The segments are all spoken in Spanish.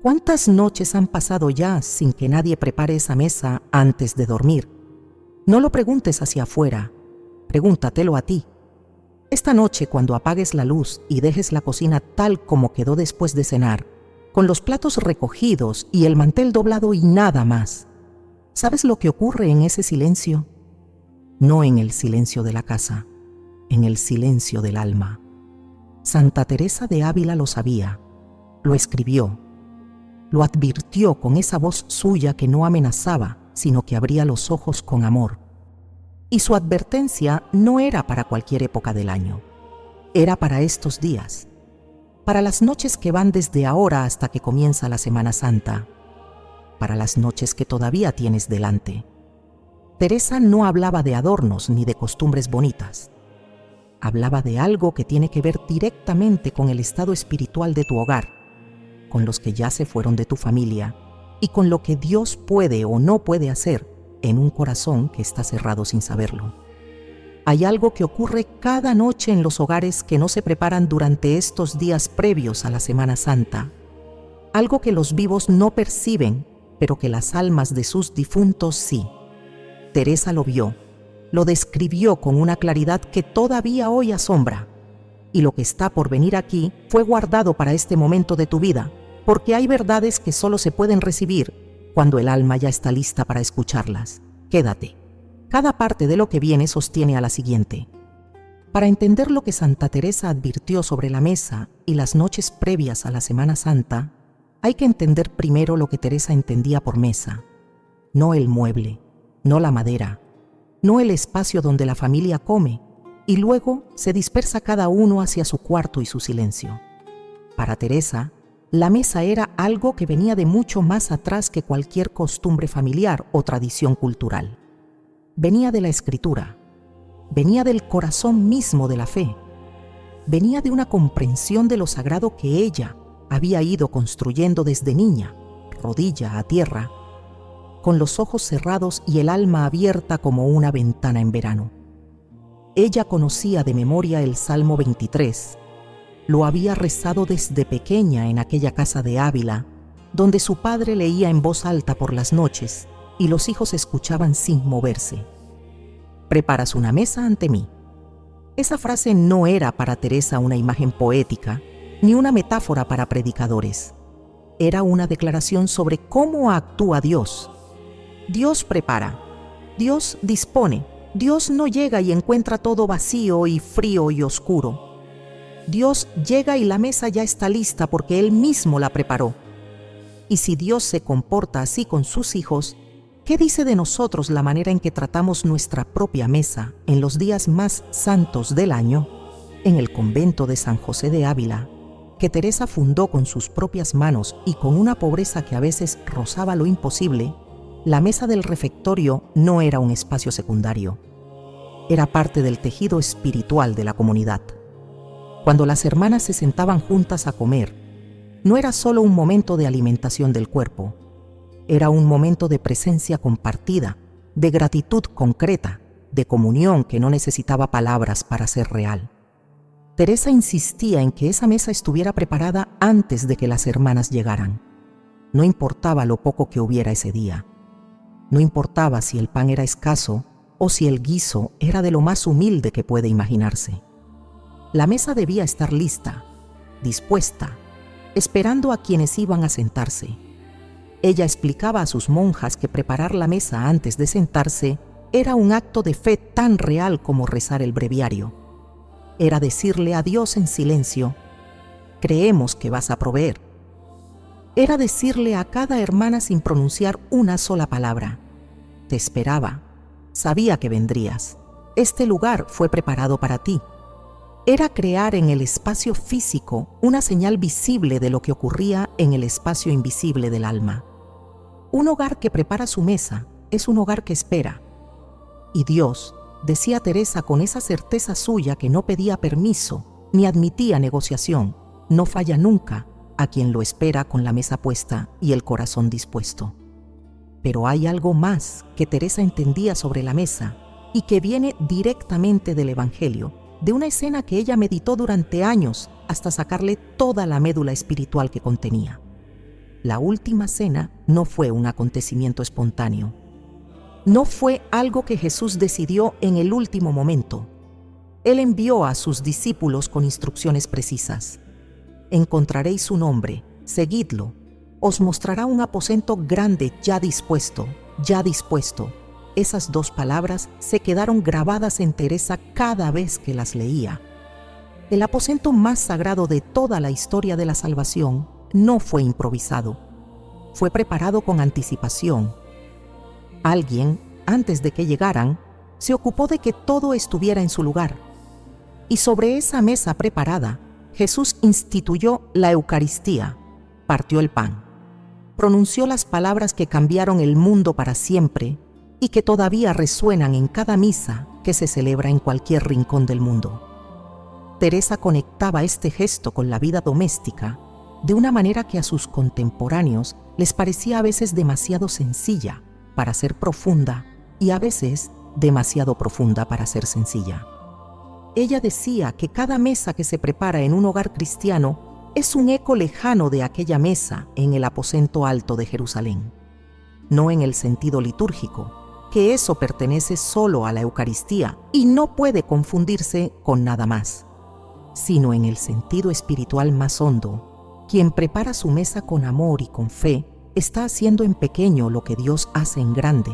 ¿Cuántas noches han pasado ya sin que nadie prepare esa mesa antes de dormir? No lo preguntes hacia afuera, pregúntatelo a ti. Esta noche, cuando apagues la luz y dejes la cocina tal como quedó después de cenar, con los platos recogidos y el mantel doblado y nada más, ¿sabes lo que ocurre en ese silencio? No en el silencio de la casa, en el silencio del alma. Santa Teresa de Ávila lo sabía, lo escribió, lo advirtió con esa voz suya que no amenazaba, sino que abría los ojos con amor. Y su advertencia no era para cualquier época del año, era para estos días, para las noches que van desde ahora hasta que comienza la Semana Santa, para las noches que todavía tienes delante. Teresa no hablaba de adornos ni de costumbres bonitas. Hablaba de algo que tiene que ver directamente con el estado espiritual de tu hogar, con los que ya se fueron de tu familia y con lo que Dios puede o no puede hacer en un corazón que está cerrado sin saberlo. Hay algo que ocurre cada noche en los hogares que no se preparan durante estos días previos a la Semana Santa. Algo que los vivos no perciben, pero que las almas de sus difuntos sí. Teresa lo vio, lo describió con una claridad que todavía hoy asombra. Y lo que está por venir aquí fue guardado para este momento de tu vida, porque hay verdades que solo se pueden recibir cuando el alma ya está lista para escucharlas. Quédate. Cada parte de lo que viene sostiene a la siguiente. Para entender lo que Santa Teresa advirtió sobre la mesa y las noches previas a la Semana Santa, hay que entender primero lo que Teresa entendía por mesa. No el mueble, no la madera, no el espacio donde la familia come, y luego se dispersa cada uno hacia su cuarto y su silencio. Para Teresa, la mesa era algo que venía de mucho más atrás que cualquier costumbre familiar o tradición cultural. Venía de la Escritura, venía del corazón mismo de la fe, venía de una comprensión de lo sagrado que ella había ido construyendo desde niña, rodilla a tierra, con los ojos cerrados y el alma abierta como una ventana en verano. Ella conocía de memoria el Salmo 23, lo había rezado desde pequeña en aquella casa de Ávila, donde su padre leía en voz alta por las noches y los hijos escuchaban sin moverse. «Preparas una mesa ante mí». Esa frase no era para Teresa una imagen poética, ni una metáfora para predicadores. Era una declaración sobre cómo actúa Dios. Dios prepara, Dios dispone, Dios no llega y encuentra todo vacío y frío y oscuro. Dios llega y la mesa ya está lista porque Él mismo la preparó. Y si Dios se comporta así con sus hijos, ¿qué dice de nosotros la manera en que tratamos nuestra propia mesa en los días más santos del año? En el convento de San José de Ávila, que Teresa fundó con sus propias manos y con una pobreza que a veces rozaba lo imposible, la mesa del refectorio no era un espacio secundario. Era parte del tejido espiritual de la comunidad. Cuando las hermanas se sentaban juntas a comer, no era solo un momento de alimentación del cuerpo, era un momento de presencia compartida, de gratitud concreta, de comunión que no necesitaba palabras para ser real. Teresa insistía en que esa mesa estuviera preparada antes de que las hermanas llegaran. No importaba lo poco que hubiera ese día. No importaba si el pan era escaso o si el guiso era de lo más humilde que puede imaginarse. La mesa debía estar lista, dispuesta, esperando a quienes iban a sentarse. Ella explicaba a sus monjas que preparar la mesa antes de sentarse era un acto de fe tan real como rezar el breviario. Era decirle a Dios en silencio: «Creemos que vas a proveer». Era decirle a cada hermana sin pronunciar una sola palabra: «Te esperaba, sabía que vendrías, este lugar fue preparado para ti». Era crear en el espacio físico una señal visible de lo que ocurría en el espacio invisible del alma. Un hogar que prepara su mesa es un hogar que espera. Y Dios, decía Teresa con esa certeza suya que no pedía permiso ni admitía negociación, no falla nunca a quien lo espera con la mesa puesta y el corazón dispuesto. Pero hay algo más que Teresa entendía sobre la mesa y que viene directamente del Evangelio, de una escena que ella meditó durante años hasta sacarle toda la médula espiritual que contenía. la última cena no fue un acontecimiento espontáneo. No fue algo que Jesús decidió en el último momento. Él envió a sus discípulos con instrucciones precisas. Encontraréis su nombre, seguidlo. Os mostrará un aposento grande ya dispuesto, ya dispuesto. Esas dos palabras se quedaron grabadas en Teresa cada vez que las leía. El aposento más sagrado de toda la historia de la salvación no fue improvisado. Fue preparado con anticipación. Alguien, antes de que llegaran, se ocupó de que todo estuviera en su lugar. Y sobre esa mesa preparada, Jesús instituyó la Eucaristía, partió el pan, pronunció las palabras que cambiaron el mundo para siempre y que todavía resuenan en cada misa que se celebra en cualquier rincón del mundo. Teresa conectaba este gesto con la vida doméstica de una manera que a sus contemporáneos les parecía a veces demasiado sencilla para ser profunda y a veces demasiado profunda para ser sencilla. Ella decía que cada mesa que se prepara en un hogar cristiano es un eco lejano de aquella mesa en el aposento alto de Jerusalén. No en el sentido litúrgico, que eso pertenece solo a la Eucaristía y no puede confundirse con nada más, sino en el sentido espiritual más hondo. Quien prepara su mesa con amor y con fe está haciendo en pequeño lo que Dios hace en grande.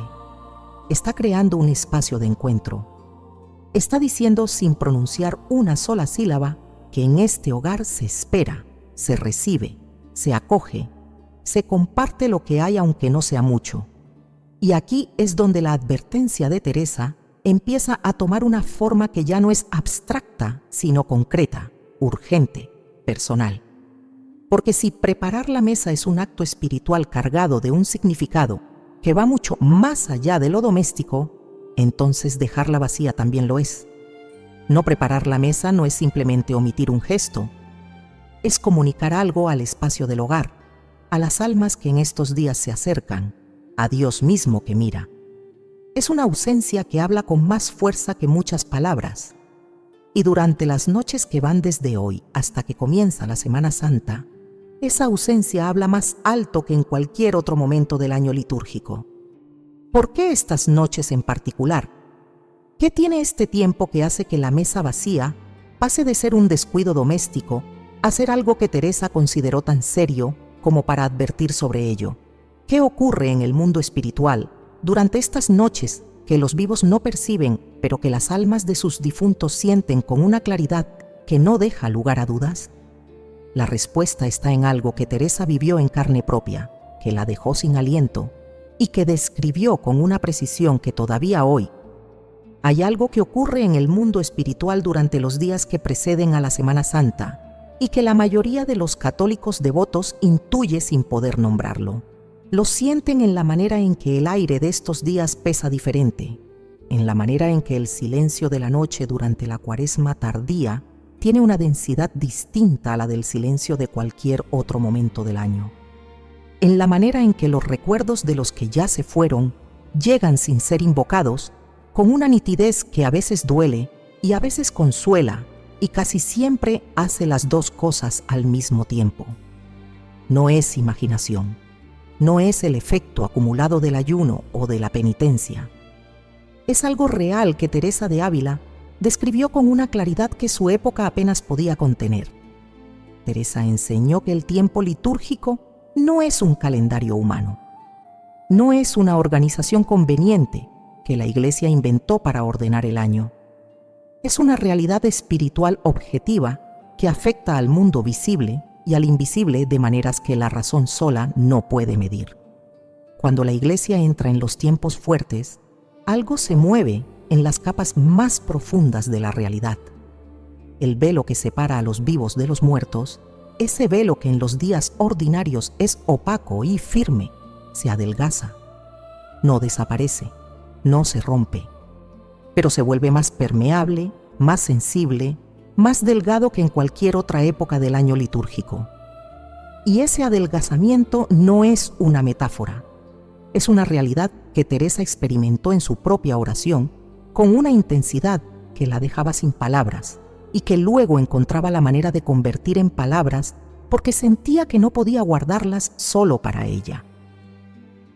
Está creando un espacio de encuentro. Está diciendo sin pronunciar una sola sílaba que en este hogar se espera, se recibe, se acoge, se comparte lo que hay aunque no sea mucho. Y aquí es donde la advertencia de Teresa empieza a tomar una forma que ya no es abstracta, sino concreta, urgente, personal. Porque si preparar la mesa es un acto espiritual cargado de un significado que va mucho más allá de lo doméstico, entonces dejarla vacía también lo es. No preparar la mesa no es simplemente omitir un gesto, es comunicar algo al espacio del hogar, a las almas que en estos días se acercan, a Dios mismo que mira. Es una ausencia que habla con más fuerza que muchas palabras. Y durante las noches que van desde hoy hasta que comienza la Semana Santa, esa ausencia habla más alto que en cualquier otro momento del año litúrgico. ¿Por qué estas noches en particular? ¿Qué tiene este tiempo que hace que la mesa vacía pase de ser un descuido doméstico a ser algo que Teresa consideró tan serio como para advertir sobre ello? ¿Qué ocurre en el mundo espiritual durante estas noches que los vivos no perciben, pero que las almas de sus difuntos sienten con una claridad que no deja lugar a dudas? La respuesta está en algo que Teresa vivió en carne propia, que la dejó sin aliento y que describió con una precisión que todavía hoy. Hay algo que ocurre en el mundo espiritual durante los días que preceden a la Semana Santa y que la mayoría de los católicos devotos intuye sin poder nombrarlo. Lo sienten en la manera en que el aire de estos días pesa diferente, en la manera en que el silencio de la noche durante la Cuaresma tardía tiene una densidad distinta a la del silencio de cualquier otro momento del año, en la manera en que los recuerdos de los que ya se fueron llegan sin ser invocados, con una nitidez que a veces duele y a veces consuela y casi siempre hace las dos cosas al mismo tiempo. No es imaginación, no es el efecto acumulado del ayuno o de la penitencia. Es algo real que Teresa de Ávila describió con una claridad que su época apenas podía contener. Teresa enseñó que el tiempo litúrgico no es un calendario humano, no es una organización conveniente que la Iglesia inventó para ordenar el año. Es una realidad espiritual objetiva que afecta al mundo visible y al invisible de maneras que la razón sola no puede medir. Cuando la Iglesia entra en los tiempos fuertes, algo se mueve en las capas más profundas de la realidad. El velo que separa a los vivos de los muertos, ese velo que en los días ordinarios es opaco y firme, se adelgaza. No desaparece, no se rompe, pero se vuelve más permeable, más sensible, más delgado que en cualquier otra época del año litúrgico. Y ese adelgazamiento no es una metáfora, es una realidad que Teresa experimentó en su propia oración con una intensidad que la dejaba sin palabras y que luego encontraba la manera de convertir en palabras porque sentía que no podía guardarlas solo para ella.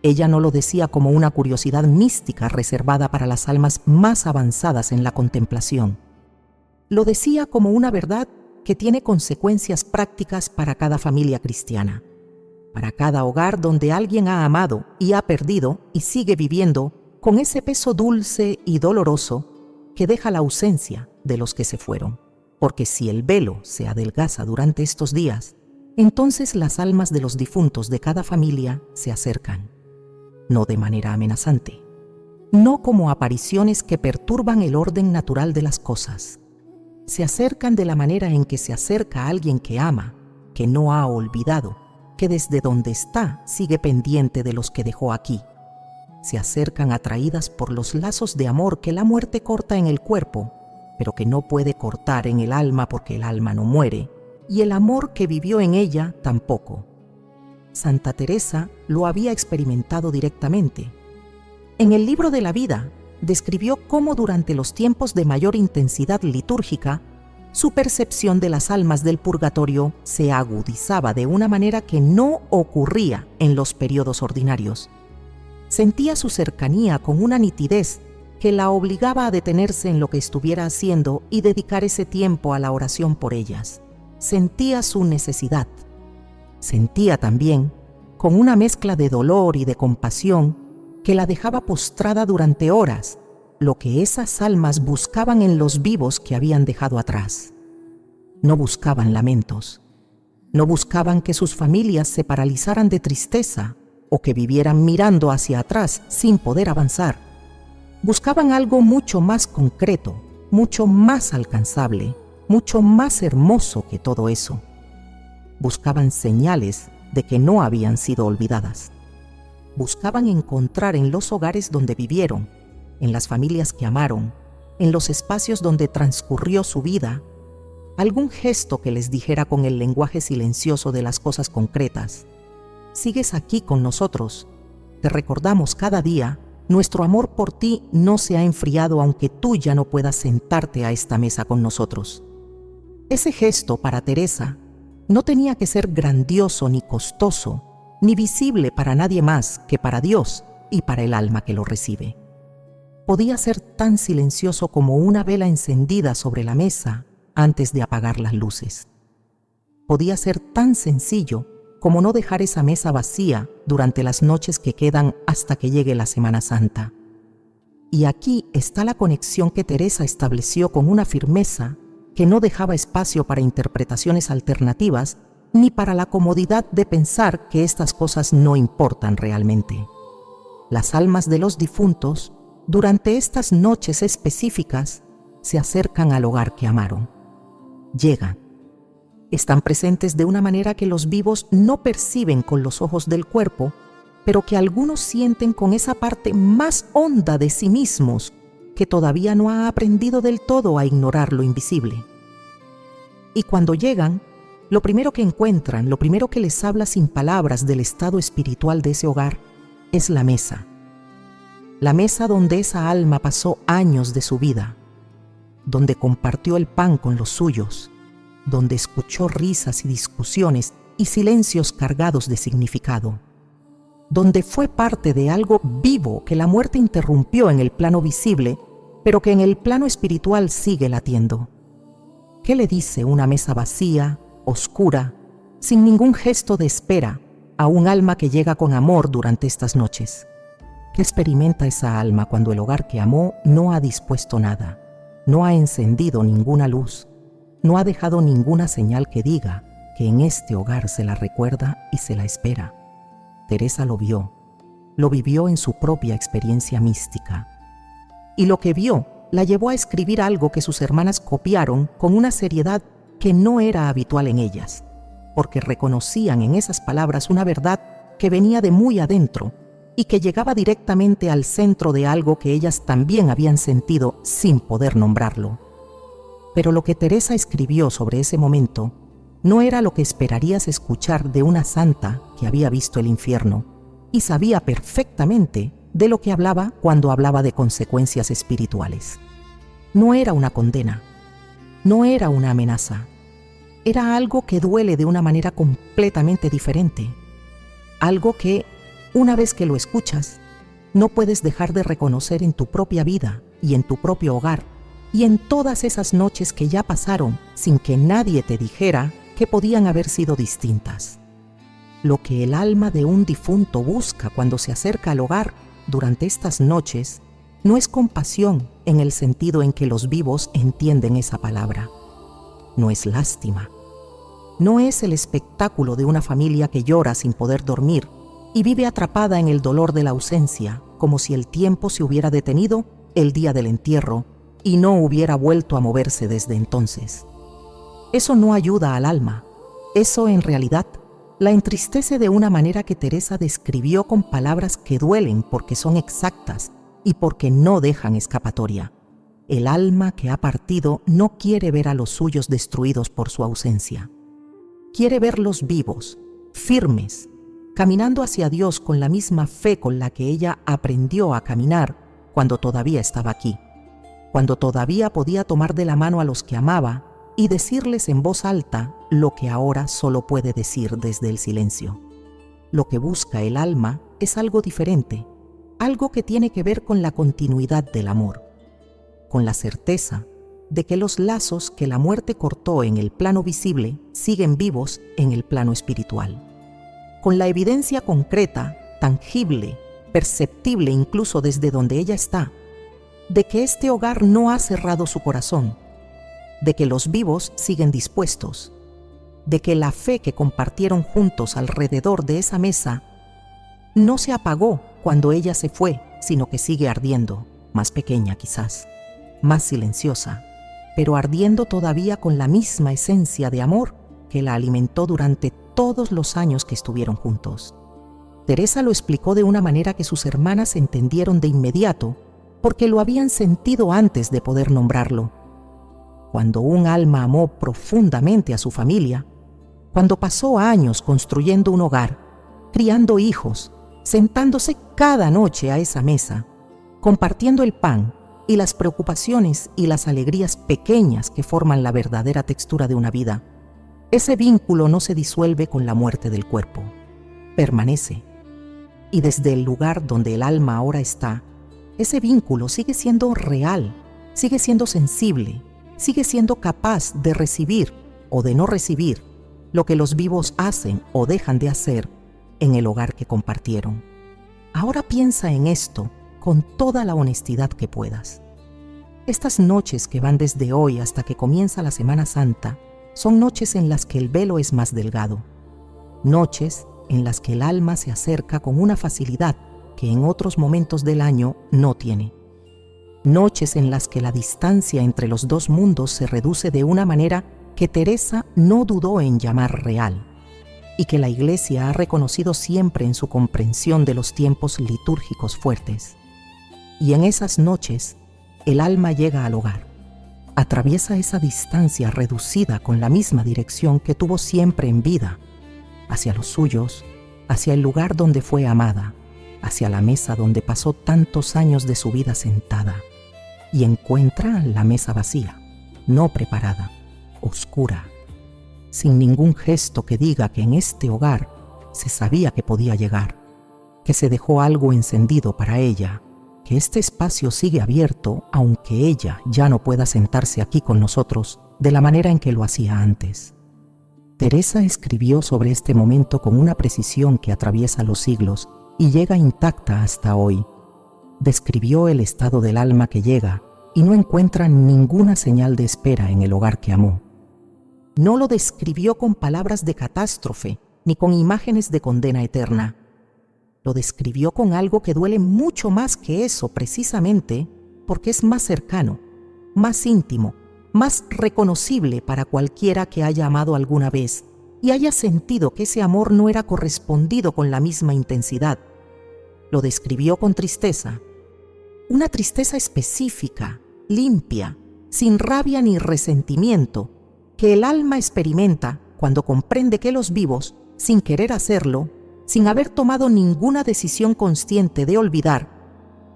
Ella no lo decía como una curiosidad mística reservada para las almas más avanzadas en la contemplación. Lo decía como una verdad que tiene consecuencias prácticas para cada familia cristiana, para cada hogar donde alguien ha amado y ha perdido y sigue viviendo con ese peso dulce y doloroso que deja la ausencia de los que se fueron. Porque si el velo se adelgaza durante estos días, entonces las almas de los difuntos de cada familia se acercan, no de manera amenazante, no como apariciones que perturban el orden natural de las cosas. Se acercan de la manera en que se acerca a alguien que ama, que no ha olvidado, que desde donde está sigue pendiente de los que dejó aquí. Se acercan atraídas por los lazos de amor que la muerte corta en el cuerpo, pero que no puede cortar en el alma porque el alma no muere, y el amor que vivió en ella tampoco. Santa Teresa lo había experimentado directamente. En el libro de la vida, describió cómo durante los tiempos de mayor intensidad litúrgica, su percepción de las almas del purgatorio se agudizaba de una manera que no ocurría en los periodos ordinarios. Sentía su cercanía con una nitidez que la obligaba a detenerse en lo que estuviera haciendo y dedicar ese tiempo a la oración por ellas. Sentía su necesidad. Sentía también, con una mezcla de dolor y de compasión, que la dejaba postrada durante horas, lo que esas almas buscaban en los vivos que habían dejado atrás. No buscaban lamentos, no buscaban que sus familias se paralizaran de tristeza o que vivieran mirando hacia atrás sin poder avanzar. Buscaban algo mucho más concreto, mucho más alcanzable, mucho más hermoso que todo eso. Buscaban señales de que no habían sido olvidadas. Buscaban encontrar en los hogares donde vivieron, en las familias que amaron, en los espacios donde transcurrió su vida, algún gesto que les dijera con el lenguaje silencioso de las cosas concretas: sigues aquí con nosotros, te recordamos cada día, nuestro amor por ti no se ha enfriado aunque tú ya no puedas sentarte a esta mesa con nosotros. Ese gesto para Teresa no tenía que ser grandioso ni costoso, ni visible para nadie más que para Dios y para el alma que lo recibe. Podía ser tan silencioso como una vela encendida sobre la mesa antes de apagar las luces. Podía ser tan sencillo como no dejar esa mesa vacía durante las noches que quedan hasta que llegue la Semana Santa. Y aquí está la conexión que Teresa estableció con una firmeza que no dejaba espacio para interpretaciones alternativas ni para la comodidad de pensar que estas cosas no importan realmente. Las almas de los difuntos, durante estas noches específicas, se acercan al hogar que amaron. Llegan. Están presentes de una manera que los vivos no perciben con los ojos del cuerpo, pero que algunos sienten con esa parte más honda de sí mismos que todavía no ha aprendido del todo a ignorar lo invisible. Y cuando llegan, lo primero que encuentran, lo primero que les habla sin palabras del estado espiritual de ese hogar, es la mesa. La mesa donde esa alma pasó años de su vida, donde compartió el pan con los suyos, donde escuchó risas y discusiones y silencios cargados de significado, donde fue parte de algo vivo que la muerte interrumpió en el plano visible, pero que en el plano espiritual sigue latiendo. ¿Qué le dice una mesa vacía, oscura, sin ningún gesto de espera, a un alma que llega con amor durante estas noches? ¿Qué experimenta esa alma cuando el hogar que amó no ha dispuesto nada, no ha encendido ninguna luz, no ha dejado ninguna señal que diga que en este hogar se la recuerda y se la espera? Teresa lo vivió en su propia experiencia mística. Y lo que vio la llevó a escribir algo que sus hermanas copiaron con una seriedad que no era habitual en ellas, porque reconocían en esas palabras una verdad que venía de muy adentro y que llegaba directamente al centro de algo que ellas también habían sentido sin poder nombrarlo. Pero lo que Teresa escribió sobre ese momento no era lo que esperarías escuchar de una santa que había visto el infierno y sabía perfectamente de lo que hablaba cuando hablaba de consecuencias espirituales. No era una condena, no era una amenaza, era algo que duele de una manera completamente diferente. Algo que, una vez que lo escuchas, no puedes dejar de reconocer en tu propia vida y en tu propio hogar y en todas esas noches que ya pasaron sin que nadie te dijera que podían haber sido distintas. Lo que el alma de un difunto busca cuando se acerca al hogar durante estas noches no es compasión en el sentido en que los vivos entienden esa palabra. No es lástima. No es el espectáculo de una familia que llora sin poder dormir y vive atrapada en el dolor de la ausencia, como si el tiempo se hubiera detenido el día del entierro y no hubiera vuelto a moverse desde entonces. Eso no ayuda al alma. Eso, en realidad, la entristece de una manera que Teresa describió con palabras que duelen porque son exactas y porque no dejan escapatoria. El alma que ha partido no quiere ver a los suyos destruidos por su ausencia. Quiere verlos vivos, firmes, caminando hacia Dios con la misma fe con la que ella aprendió a caminar cuando todavía estaba aquí, cuando todavía podía tomar de la mano a los que amaba y decirles en voz alta lo que ahora solo puede decir desde el silencio. Lo que busca el alma es algo diferente, algo que tiene que ver con la continuidad del amor, con la certeza de que los lazos que la muerte cortó en el plano visible siguen vivos en el plano espiritual, con la evidencia concreta, tangible, perceptible incluso desde donde ella está, de que este hogar no ha cerrado su corazón, de que los vivos siguen dispuestos, de que la fe que compartieron juntos alrededor de esa mesa no se apagó cuando ella se fue, sino que sigue ardiendo, más pequeña quizás, más silenciosa, pero ardiendo todavía con la misma esencia de amor que la alimentó durante todos los años que estuvieron juntos. Teresa lo explicó de una manera que sus hermanas entendieron de inmediato, porque lo habían sentido antes de poder nombrarlo. Cuando un alma amó profundamente a su familia, cuando pasó años construyendo un hogar, criando hijos, sentándose cada noche a esa mesa, compartiendo el pan y las preocupaciones y las alegrías pequeñas que forman la verdadera textura de una vida, ese vínculo no se disuelve con la muerte del cuerpo, permanece. Y desde el lugar donde el alma ahora está, ese vínculo sigue siendo real, sigue siendo sensible, sigue siendo capaz de recibir o de no recibir lo que los vivos hacen o dejan de hacer en el hogar que compartieron. Ahora piensa en esto con toda la honestidad que puedas. Estas noches que van desde hoy hasta que comienza la Semana Santa son noches en las que el velo es más delgado, noches en las que el alma se acerca con una facilidad que en otros momentos del año no tiene. Noches en las que la distancia entre los dos mundos se reduce de una manera que Teresa no dudó en llamar real y que la Iglesia ha reconocido siempre en su comprensión de los tiempos litúrgicos fuertes. Y en esas noches, el alma llega al hogar, atraviesa esa distancia reducida con la misma dirección que tuvo siempre en vida, hacia los suyos, hacia el lugar donde fue amada, hacia la mesa donde pasó tantos años de su vida sentada, y encuentra la mesa vacía, no preparada, oscura, sin ningún gesto que diga que en este hogar se sabía que podía llegar, que se dejó algo encendido para ella, que este espacio sigue abierto aunque ella ya no pueda sentarse aquí con nosotros de la manera en que lo hacía antes. Teresa escribió sobre este momento con una precisión que atraviesa los siglos y llega intacta hasta hoy. Describió el estado del alma que llega y no encuentra ninguna señal de espera en el hogar que amó. No lo describió con palabras de catástrofe ni con imágenes de condena eterna. Lo describió con algo que duele mucho más que eso, precisamente porque es más cercano, más íntimo, más reconocible para cualquiera que haya amado alguna vez y haya sentido que ese amor no era correspondido con la misma intensidad. Lo describió con tristeza, una tristeza específica, limpia, sin rabia ni resentimiento, que el alma experimenta cuando comprende que los vivos, sin querer hacerlo, sin haber tomado ninguna decisión consciente de olvidar,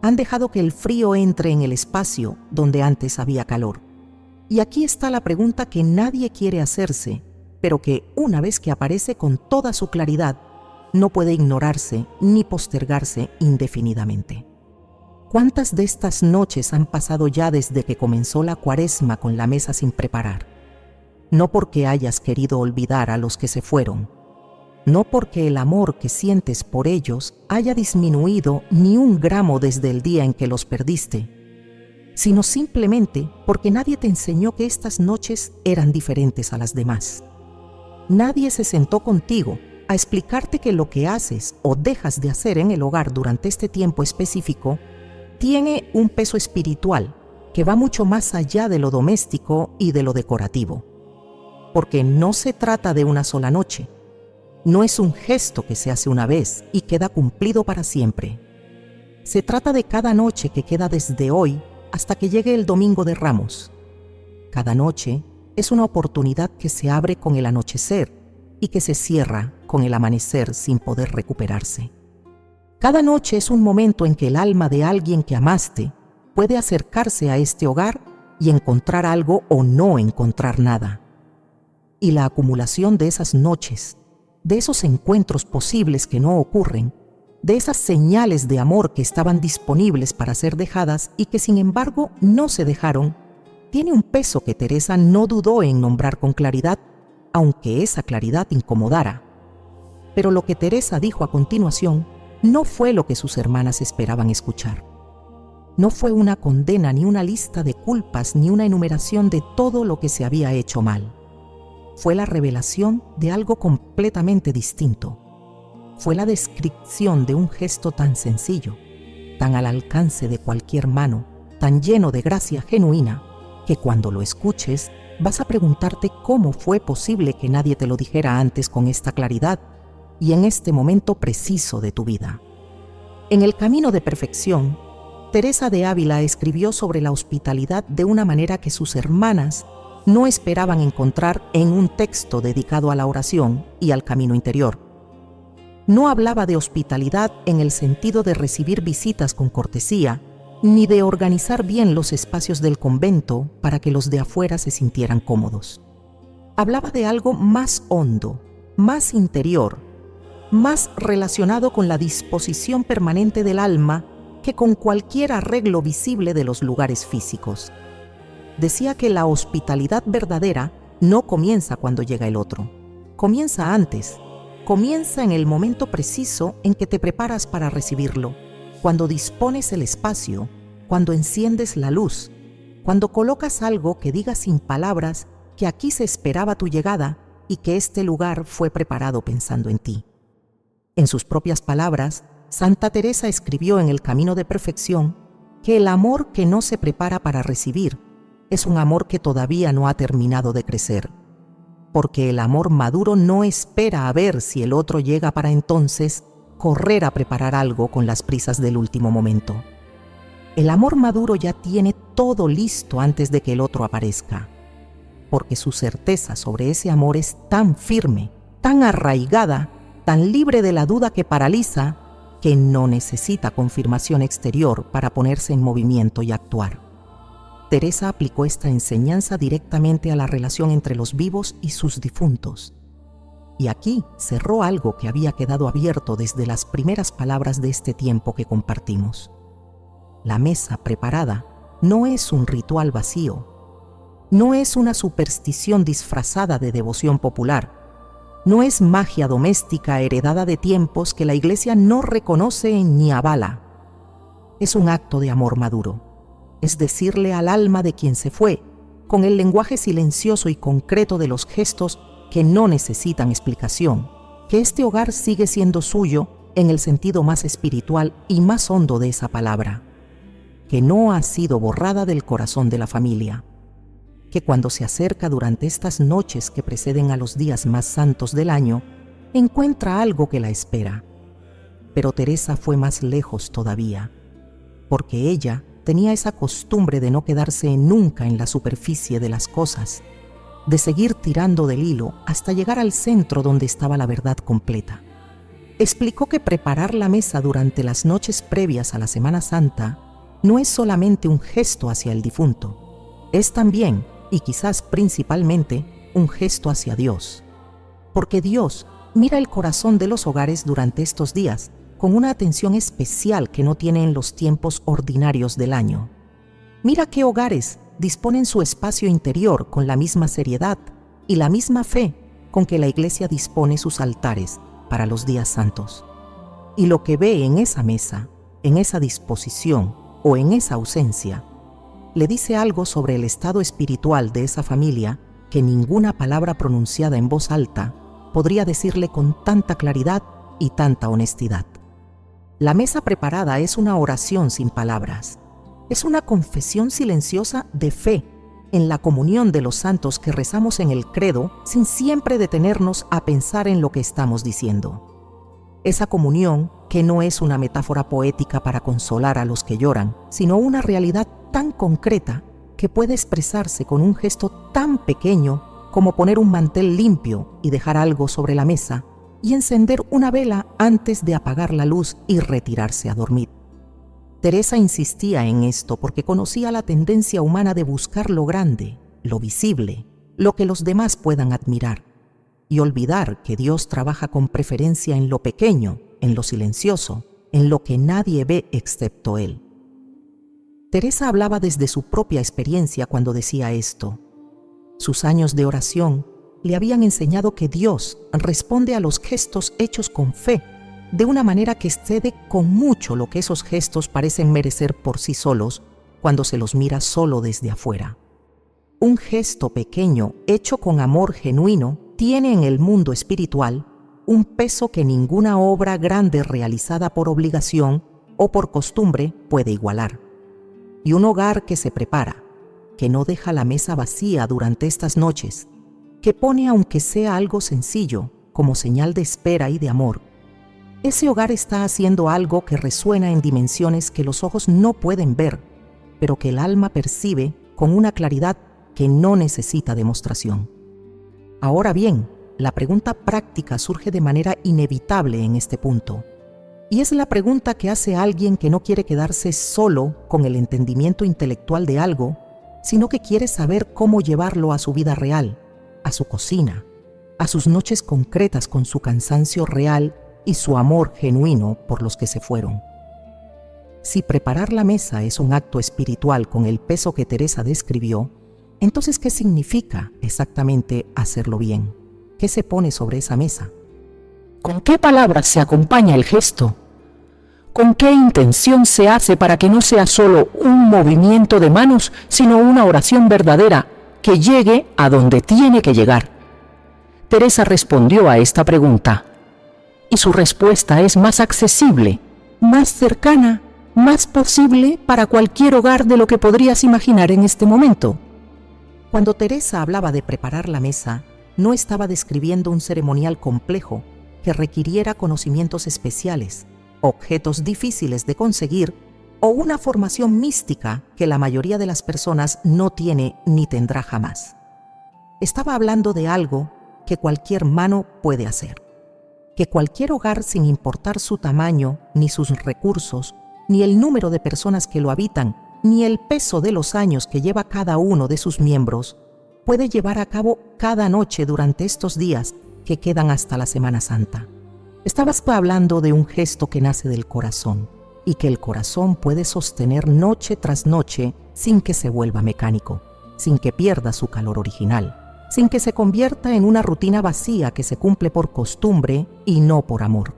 han dejado que el frío entre en el espacio donde antes había calor. Y aquí está la pregunta que nadie quiere hacerse pero que una vez que aparece con toda su claridad, no puede ignorarse ni postergarse indefinidamente. ¿Cuántas de estas noches han pasado ya desde que comenzó la Cuaresma con la mesa sin preparar? No porque hayas querido olvidar a los que se fueron, no porque el amor que sientes por ellos haya disminuido ni un gramo desde el día en que los perdiste, sino simplemente porque nadie te enseñó que estas noches eran diferentes a las demás. Nadie se sentó contigo a explicarte que lo que haces o dejas de hacer en el hogar durante este tiempo específico tiene un peso espiritual que va mucho más allá de lo doméstico y de lo decorativo. Porque no se trata de una sola noche. No es un gesto que se hace una vez y queda cumplido para siempre. Se trata de cada noche que queda desde hoy hasta que llegue el Domingo de Ramos. Cada noche es una oportunidad que se abre con el anochecer y que se cierra con el amanecer sin poder recuperarse. Cada noche es un momento en que el alma de alguien que amaste puede acercarse a este hogar y encontrar algo o no encontrar nada. Y la acumulación de esas noches, de esos encuentros posibles que no ocurren, de esas señales de amor que estaban disponibles para ser dejadas y que sin embargo no se dejaron, tiene un peso que Teresa no dudó en nombrar con claridad, aunque esa claridad incomodara. Pero lo que Teresa dijo a continuación no fue lo que sus hermanas esperaban escuchar. No fue una condena, ni una lista de culpas, ni una enumeración de todo lo que se había hecho mal. Fue la revelación de algo completamente distinto. Fue la descripción de un gesto tan sencillo, tan al alcance de cualquier mano, tan lleno de gracia genuina, que cuando lo escuches vas a preguntarte cómo fue posible que nadie te lo dijera antes con esta claridad y en este momento preciso de tu vida. En el Camino de Perfección, Teresa de Ávila escribió sobre la hospitalidad de una manera que sus hermanas no esperaban encontrar en un texto dedicado a la oración y al camino interior. No hablaba de hospitalidad en el sentido de recibir visitas con cortesía, ni de organizar bien los espacios del convento para que los de afuera se sintieran cómodos. Hablaba de algo más hondo, más interior, más relacionado con la disposición permanente del alma que con cualquier arreglo visible de los lugares físicos. Decía que la hospitalidad verdadera no comienza cuando llega el otro, comienza antes, comienza en el momento preciso en que te preparas para recibirlo, cuando dispones el espacio, cuando enciendes la luz, cuando colocas algo que diga sin palabras que aquí se esperaba tu llegada y que este lugar fue preparado pensando en ti. En sus propias palabras, Santa Teresa escribió en el Camino de Perfección que el amor que no se prepara para recibir es un amor que todavía no ha terminado de crecer, porque el amor maduro no espera a ver si el otro llega para entonces correr a preparar algo con las prisas del último momento. El amor maduro ya tiene todo listo antes de que el otro aparezca, porque su certeza sobre ese amor es tan firme, tan arraigada, tan libre de la duda que paraliza, que no necesita confirmación exterior para ponerse en movimiento y actuar. Teresa aplicó esta enseñanza directamente a la relación entre los vivos y sus difuntos. Y aquí cerró algo que había quedado abierto desde las primeras palabras de este tiempo que compartimos. La mesa preparada no es un ritual vacío, no es una superstición disfrazada de devoción popular, no es magia doméstica heredada de tiempos que la Iglesia no reconoce ni avala. Es un acto de amor maduro. Es decirle al alma de quien se fue, con el lenguaje silencioso y concreto de los gestos que no necesitan explicación, que este hogar sigue siendo suyo en el sentido más espiritual y más hondo de esa palabra, que no ha sido borrada del corazón de la familia, que cuando se acerca durante estas noches que preceden a los días más santos del año, encuentra algo que la espera. Pero Teresa fue más lejos todavía, porque ella tenía esa costumbre de no quedarse nunca en la superficie de las cosas, de seguir tirando del hilo hasta llegar al centro donde estaba la verdad completa. Explicó que preparar la mesa durante las noches previas a la Semana Santa no es solamente un gesto hacia el difunto, es también, y quizás principalmente, un gesto hacia Dios, porque Dios mira el corazón de los hogares durante estos días con una atención especial que no tiene en los tiempos ordinarios del año. Mira qué hogares disponen su espacio interior con la misma seriedad y la misma fe con que la Iglesia dispone sus altares para los días santos. Y lo que ve en esa mesa, en esa disposición o en esa ausencia, le dice algo sobre el estado espiritual de esa familia que ninguna palabra pronunciada en voz alta podría decirle con tanta claridad y tanta honestidad. La mesa preparada es una oración sin palabras. Es una confesión silenciosa de fe en la comunión de los santos que rezamos en el credo sin siempre detenernos a pensar en lo que estamos diciendo. Esa comunión que no es una metáfora poética para consolar a los que lloran, sino una realidad tan concreta que puede expresarse con un gesto tan pequeño como poner un mantel limpio y dejar algo sobre la mesa y encender una vela antes de apagar la luz y retirarse a dormir. Teresa insistía en esto porque conocía la tendencia humana de buscar lo grande, lo visible, lo que los demás puedan admirar, y olvidar que Dios trabaja con preferencia en lo pequeño, en lo silencioso, en lo que nadie ve excepto Él. Teresa hablaba desde su propia experiencia cuando decía esto. Sus años de oración le habían enseñado que Dios responde a los gestos hechos con fe, de una manera que excede con mucho lo que esos gestos parecen merecer por sí solos cuando se los mira solo desde afuera. Un gesto pequeño hecho con amor genuino tiene en el mundo espiritual un peso que ninguna obra grande realizada por obligación o por costumbre puede igualar. Y un hogar que se prepara, que no deja la mesa vacía durante estas noches, que pone aunque sea algo sencillo como señal de espera y de amor, ese hogar está haciendo algo que resuena en dimensiones que los ojos no pueden ver, pero que el alma percibe con una claridad que no necesita demostración. Ahora bien, la pregunta práctica surge de manera inevitable en este punto, y es la pregunta que hace alguien que no quiere quedarse solo con el entendimiento intelectual de algo, sino que quiere saber cómo llevarlo a su vida real, a su cocina, a sus noches concretas con su cansancio real y su amor genuino por los que se fueron. Si preparar la mesa es un acto espiritual con el peso que Teresa describió, entonces ¿qué significa exactamente hacerlo bien? ¿Qué se pone sobre esa mesa? ¿Con qué palabras se acompaña el gesto? ¿Con qué intención se hace para que no sea solo un movimiento de manos, sino una oración verdadera que llegue a donde tiene que llegar? Teresa respondió a esta pregunta, y su respuesta es más accesible, más cercana, más posible para cualquier hogar de lo que podrías imaginar en este momento. Cuando Teresa hablaba de preparar la mesa, no estaba describiendo un ceremonial complejo que requiriera conocimientos especiales, objetos difíciles de conseguir o una formación mística que la mayoría de las personas no tiene ni tendrá jamás. Estaba hablando de algo que cualquier mano puede hacer, que cualquier hogar, sin importar su tamaño, ni sus recursos, ni el número de personas que lo habitan, ni el peso de los años que lleva cada uno de sus miembros, puede llevar a cabo cada noche durante estos días que quedan hasta la Semana Santa. Estabas hablando de un gesto que nace del corazón y que el corazón puede sostener noche tras noche sin que se vuelva mecánico, sin que pierda su calor original, sin que se convierta en una rutina vacía que se cumple por costumbre y no por amor.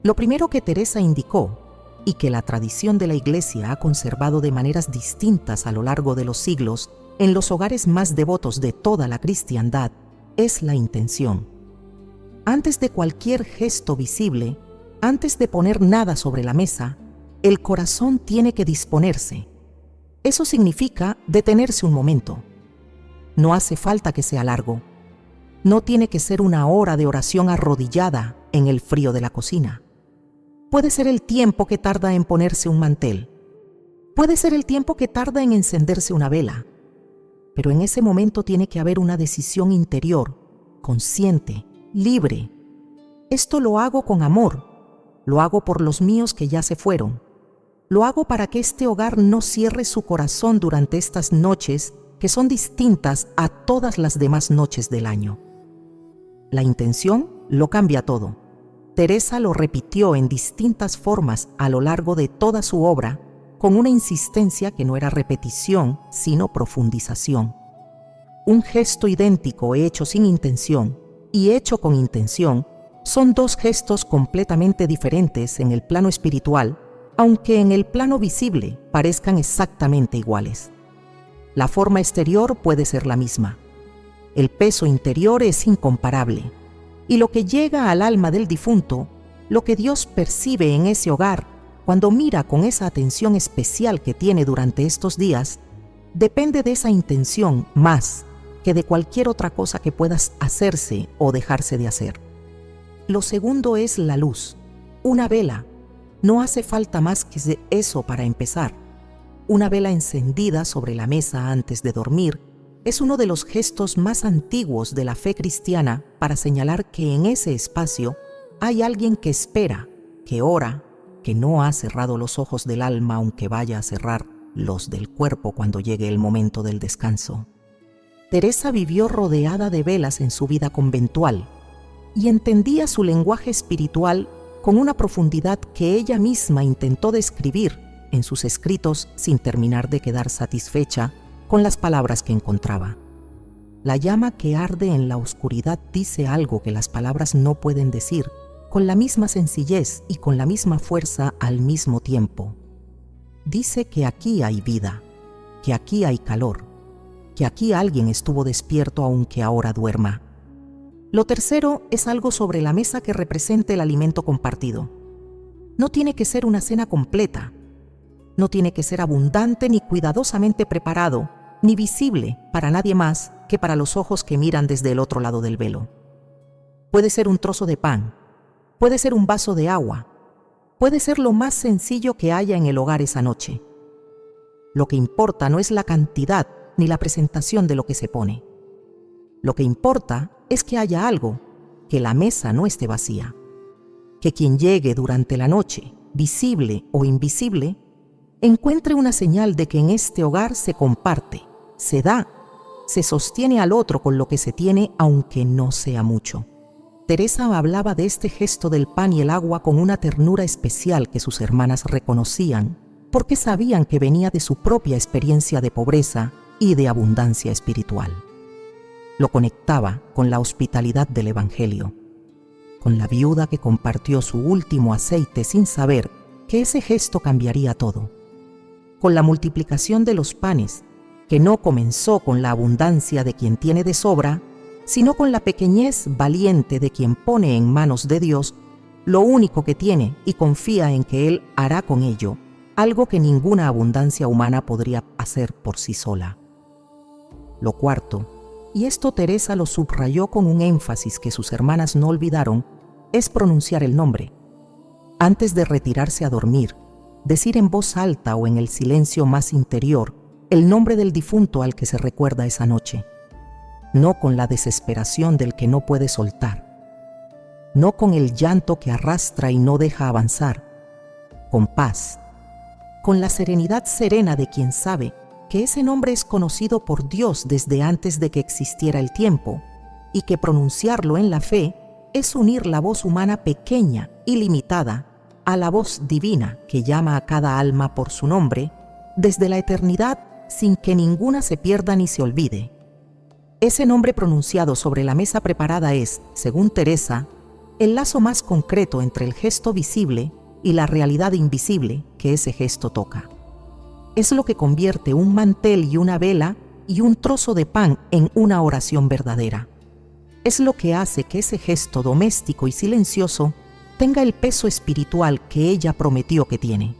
Lo primero que Teresa indicó, y que la tradición de la Iglesia ha conservado de maneras distintas a lo largo de los siglos en los hogares más devotos de toda la cristiandad, es la intención. Antes de cualquier gesto visible, antes de poner nada sobre la mesa, el corazón tiene que disponerse. Eso significa detenerse un momento. No hace falta que sea largo. No tiene que ser una hora de oración arrodillada en el frío de la cocina. Puede ser el tiempo que tarda en ponerse un mantel. Puede ser el tiempo que tarda en encenderse una vela. Pero en ese momento tiene que haber una decisión interior, consciente, libre. Esto lo hago con amor. Lo hago por los míos que ya se fueron. Lo hago para que este hogar no cierre su corazón durante estas noches que son distintas a todas las demás noches del año. La intención lo cambia todo. Teresa lo repitió en distintas formas a lo largo de toda su obra, con una insistencia que no era repetición, sino profundización. Un gesto idéntico hecho sin intención y hecho con intención son dos gestos completamente diferentes en el plano espiritual, aunque en el plano visible parezcan exactamente iguales. La forma exterior puede ser la misma. El peso interior es incomparable, y lo que llega al alma del difunto, lo que Dios percibe en ese hogar cuando mira con esa atención especial que tiene durante estos días, depende de esa intención más que de cualquier otra cosa que puedas hacerse o dejarse de hacer. Lo segundo es la luz. Una vela. No hace falta más que eso para empezar. Una vela encendida sobre la mesa antes de dormir es uno de los gestos más antiguos de la fe cristiana para señalar que en ese espacio hay alguien que espera, que ora, que no ha cerrado los ojos del alma aunque vaya a cerrar los del cuerpo cuando llegue el momento del descanso. Teresa vivió rodeada de velas en su vida conventual y entendía su lenguaje espiritual con una profundidad que ella misma intentó describir en sus escritos sin terminar de quedar satisfecha con las palabras que encontraba. La llama que arde en la oscuridad dice algo que las palabras no pueden decir, con la misma sencillez y con la misma fuerza al mismo tiempo. Dice que aquí hay vida, que aquí hay calor, que aquí alguien estuvo despierto aunque ahora duerma. Lo tercero es algo sobre la mesa que represente el alimento compartido. No tiene que ser una cena completa, no tiene que ser abundante ni cuidadosamente preparado, ni visible para nadie más que para los ojos que miran desde el otro lado del velo. Puede ser un trozo de pan, puede ser un vaso de agua, puede ser lo más sencillo que haya en el hogar esa noche. Lo que importa no es la cantidad ni la presentación de lo que se pone. Lo que importa es que haya algo, que la mesa no esté vacía, que quien llegue durante la noche, visible o invisible, encuentre una señal de que en este hogar se comparte, se da, se sostiene al otro con lo que se tiene aunque no sea mucho. Teresa hablaba de este gesto del pan y el agua con una ternura especial que sus hermanas reconocían, porque sabían que venía de su propia experiencia de pobreza y de abundancia espiritual. Lo conectaba con la hospitalidad del Evangelio, con la viuda que compartió su último aceite sin saber que ese gesto cambiaría todo, con la multiplicación de los panes, que no comenzó con la abundancia de quien tiene de sobra, sino con la pequeñez valiente de quien pone en manos de Dios lo único que tiene y confía en que Él hará con ello algo que ninguna abundancia humana podría hacer por sí sola. Lo cuarto, y esto Teresa lo subrayó con un énfasis que sus hermanas no olvidaron, es pronunciar el nombre. Antes de retirarse a dormir, decir en voz alta o en el silencio más interior el nombre del difunto al que se recuerda esa noche. No con la desesperación del que no puede soltar, no con el llanto que arrastra y no deja avanzar, con paz, con la serenidad serena de quien sabe que ese nombre es conocido por Dios desde antes de que existiera el tiempo y que pronunciarlo en la fe es unir la voz humana pequeña y limitada a la voz divina que llama a cada alma por su nombre desde la eternidad sin que ninguna se pierda ni se olvide. Ese nombre pronunciado sobre la mesa preparada es, según Teresa, el lazo más concreto entre el gesto visible y la realidad invisible que ese gesto toca. Es lo que convierte un mantel y una vela y un trozo de pan en una oración verdadera. Es lo que hace que ese gesto doméstico y silencioso tenga el peso espiritual que ella prometió que tiene.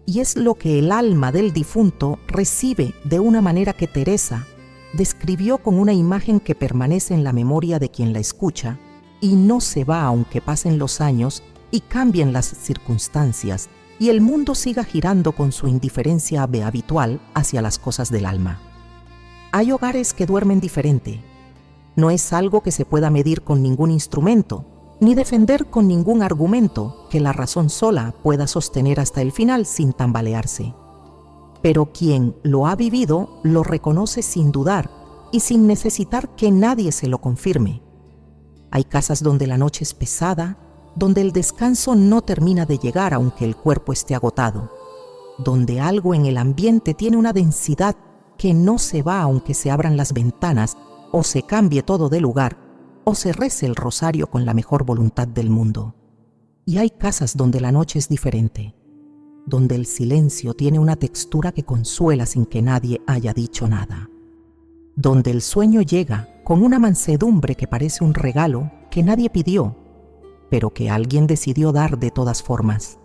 Y es lo que el alma del difunto recibe de una manera que Teresa describió con una imagen que permanece en la memoria de quien la escucha y no se va aunque pasen los años y cambien las circunstancias y el mundo siga girando con su indiferencia habitual hacia las cosas del alma. Hay hogares que duermen diferente. No es algo que se pueda medir con ningún instrumento, ni defender con ningún argumento que la razón sola pueda sostener hasta el final sin tambalearse. Pero quien lo ha vivido lo reconoce sin dudar y sin necesitar que nadie se lo confirme. Hay casas donde la noche es pesada, donde el descanso no termina de llegar aunque el cuerpo esté agotado, donde algo en el ambiente tiene una densidad que no se va aunque se abran las ventanas o se cambie todo de lugar o se rece el rosario con la mejor voluntad del mundo. Y hay casas donde la noche es diferente, donde el silencio tiene una textura que consuela sin que nadie haya dicho nada, donde el sueño llega con una mansedumbre que parece un regalo que nadie pidió, pero que alguien decidió dar de todas formas,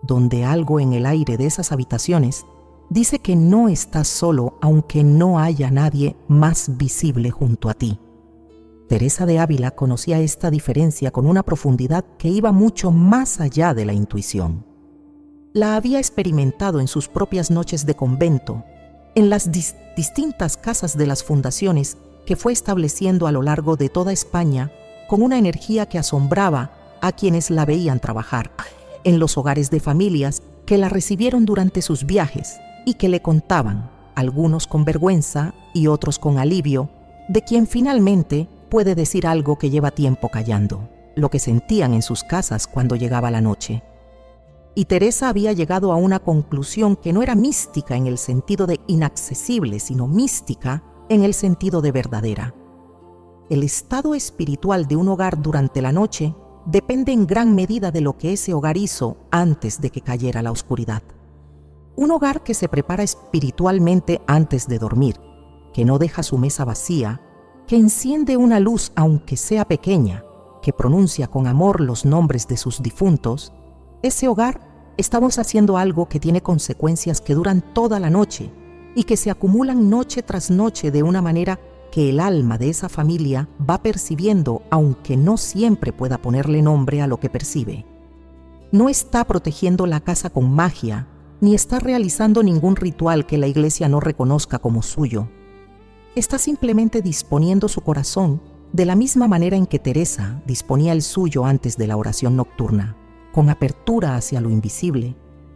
donde algo en el aire de esas habitaciones dice que no estás solo aunque no haya nadie más visible junto a ti. Teresa de Ávila conocía esta diferencia con una profundidad que iba mucho más allá de la intuición. La había experimentado en sus propias noches de convento, en las distintas casas de las fundaciones que fue estableciendo a lo largo de toda España con una energía que asombraba a quienes la veían trabajar, en los hogares de familias que la recibieron durante sus viajes y que le contaban, algunos con vergüenza y otros con alivio, de quien finalmente puede decir algo que lleva tiempo callando, lo que sentían en sus casas cuando llegaba la noche. Y Teresa había llegado a una conclusión que no era mística en el sentido de inaccesible, sino mística en el sentido de verdadera. El estado espiritual de un hogar durante la noche depende en gran medida de lo que ese hogar hizo antes de que cayera la oscuridad. Un hogar que se prepara espiritualmente antes de dormir, que no deja su mesa vacía, que enciende una luz aunque sea pequeña, que pronuncia con amor los nombres de sus difuntos, ese hogar estamos haciendo algo que tiene consecuencias que duran toda la noche y que se acumulan noche tras noche de una manera que el alma de esa familia va percibiendo aunque no siempre pueda ponerle nombre a lo que percibe. No está protegiendo la casa con magia, ni está realizando ningún ritual que la Iglesia no reconozca como suyo. Está simplemente disponiendo su corazón de la misma manera en que Teresa disponía el suyo antes de la oración nocturna, con apertura hacia lo invisible,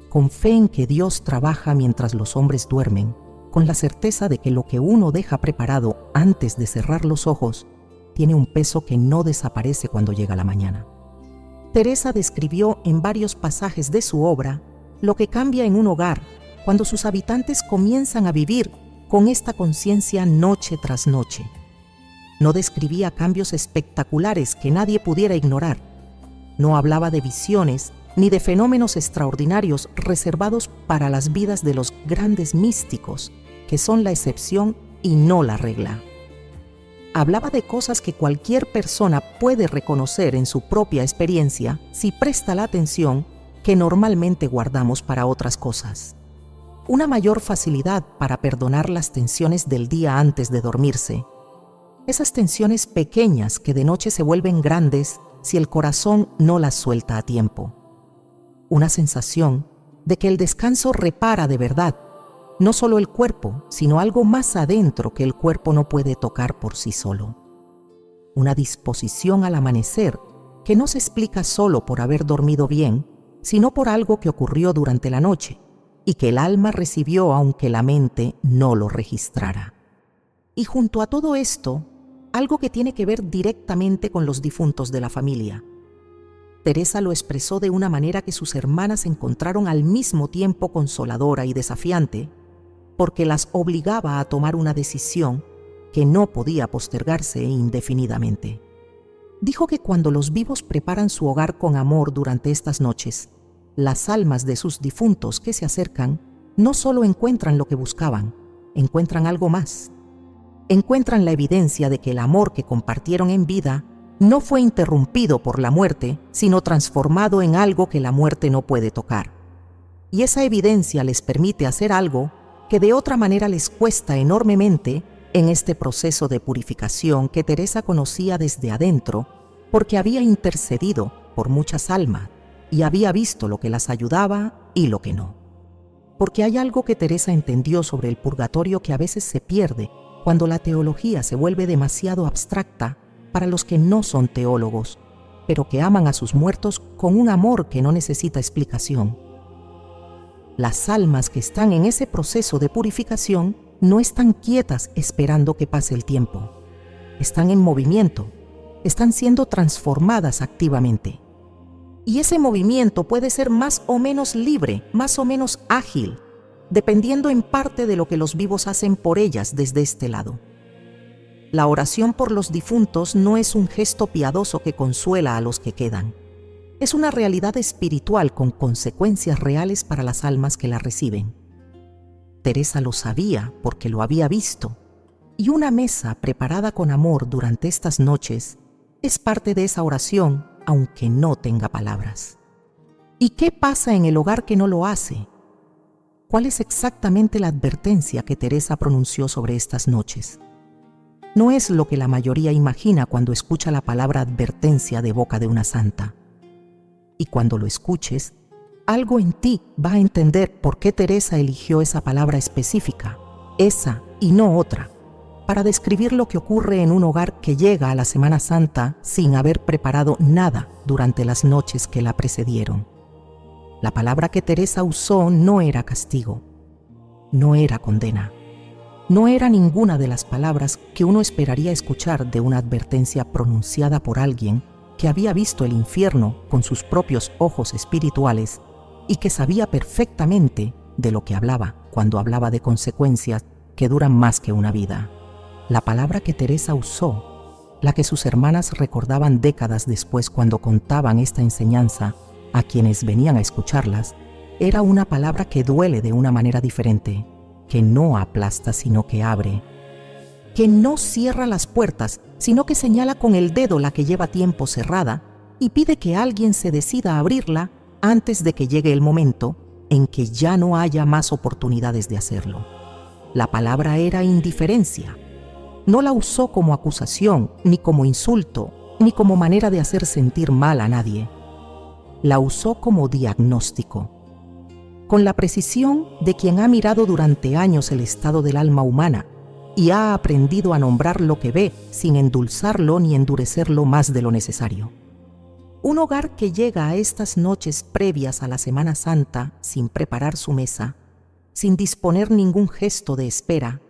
con fe en que Dios trabaja mientras los hombres duermen, con la certeza de que lo que uno deja preparado antes de cerrar los ojos tiene un peso que no desaparece cuando llega la mañana. Teresa describió en varios pasajes de su obra lo que cambia en un hogar cuando sus habitantes comienzan a vivir con esta conciencia noche tras noche. No describía cambios espectaculares que nadie pudiera ignorar. No hablaba de visiones ni de fenómenos extraordinarios reservados para las vidas de los grandes místicos, que son la excepción y no la regla. Hablaba de cosas que cualquier persona puede reconocer en su propia experiencia si presta la atención que normalmente guardamos para otras cosas. Una mayor facilidad para perdonar las tensiones del día antes de dormirse. Esas tensiones pequeñas que de noche se vuelven grandes si el corazón no las suelta a tiempo. Una sensación de que el descanso repara de verdad, no solo el cuerpo, sino algo más adentro que el cuerpo no puede tocar por sí solo. Una disposición al amanecer que no se explica solo por haber dormido bien, sino por algo que ocurrió durante la noche y que el alma recibió aunque la mente no lo registrara. Y junto a todo esto, algo que tiene que ver directamente con los difuntos de la familia. Teresa lo expresó de una manera que sus hermanas encontraron al mismo tiempo consoladora y desafiante, porque las obligaba a tomar una decisión que no podía postergarse indefinidamente. Dijo que cuando los vivos preparan su hogar con amor durante estas noches, las almas de sus difuntos que se acercan no solo encuentran lo que buscaban, encuentran algo más. Encuentran la evidencia de que el amor que compartieron en vida no fue interrumpido por la muerte, sino transformado en algo que la muerte no puede tocar. Y esa evidencia les permite hacer algo que de otra manera les cuesta enormemente en este proceso de purificación que Teresa conocía desde adentro, porque había intercedido por muchas almas y había visto lo que las ayudaba y lo que no. Porque hay algo que Teresa entendió sobre el purgatorio que a veces se pierde cuando la teología se vuelve demasiado abstracta para los que no son teólogos, pero que aman a sus muertos con un amor que no necesita explicación. Las almas que están en ese proceso de purificación no están quietas esperando que pase el tiempo. Están en movimiento, están siendo transformadas activamente. Y ese movimiento puede ser más o menos libre, más o menos ágil, dependiendo en parte de lo que los vivos hacen por ellas desde este lado. La oración por los difuntos no es un gesto piadoso que consuela a los que quedan. Es una realidad espiritual con consecuencias reales para las almas que la reciben. Teresa lo sabía porque lo había visto, y una mesa preparada con amor durante estas noches es parte de esa oración, aunque no tenga palabras. ¿Y qué pasa en el hogar que no lo hace? ¿Cuál es exactamente la advertencia que Teresa pronunció sobre estas noches? No es lo que la mayoría imagina cuando escucha la palabra advertencia de boca de una santa. Y cuando lo escuches, algo en ti va a entender por qué Teresa eligió esa palabra específica, esa y no otra, para describir lo que ocurre en un hogar que llega a la Semana Santa sin haber preparado nada durante las noches que la precedieron. La palabra que Teresa usó no era castigo, no era condena, no era ninguna de las palabras que uno esperaría escuchar de una advertencia pronunciada por alguien que había visto el infierno con sus propios ojos espirituales y que sabía perfectamente de lo que hablaba cuando hablaba de consecuencias que duran más que una vida. La palabra que Teresa usó, la que sus hermanas recordaban décadas después cuando contaban esta enseñanza a quienes venían a escucharlas, era una palabra que duele de una manera diferente, que no aplasta sino que abre, que no cierra las puertas, sino que señala con el dedo la que lleva tiempo cerrada y pide que alguien se decida a abrirla antes de que llegue el momento en que ya no haya más oportunidades de hacerlo. La palabra era indiferencia. No la usó como acusación, ni como insulto, ni como manera de hacer sentir mal a nadie. La usó como diagnóstico, con la precisión de quien ha mirado durante años el estado del alma humana y ha aprendido a nombrar lo que ve sin endulzarlo ni endurecerlo más de lo necesario. Un hogar que llega a estas noches previas a la Semana Santa sin preparar su mesa, sin disponer ningún gesto de espera,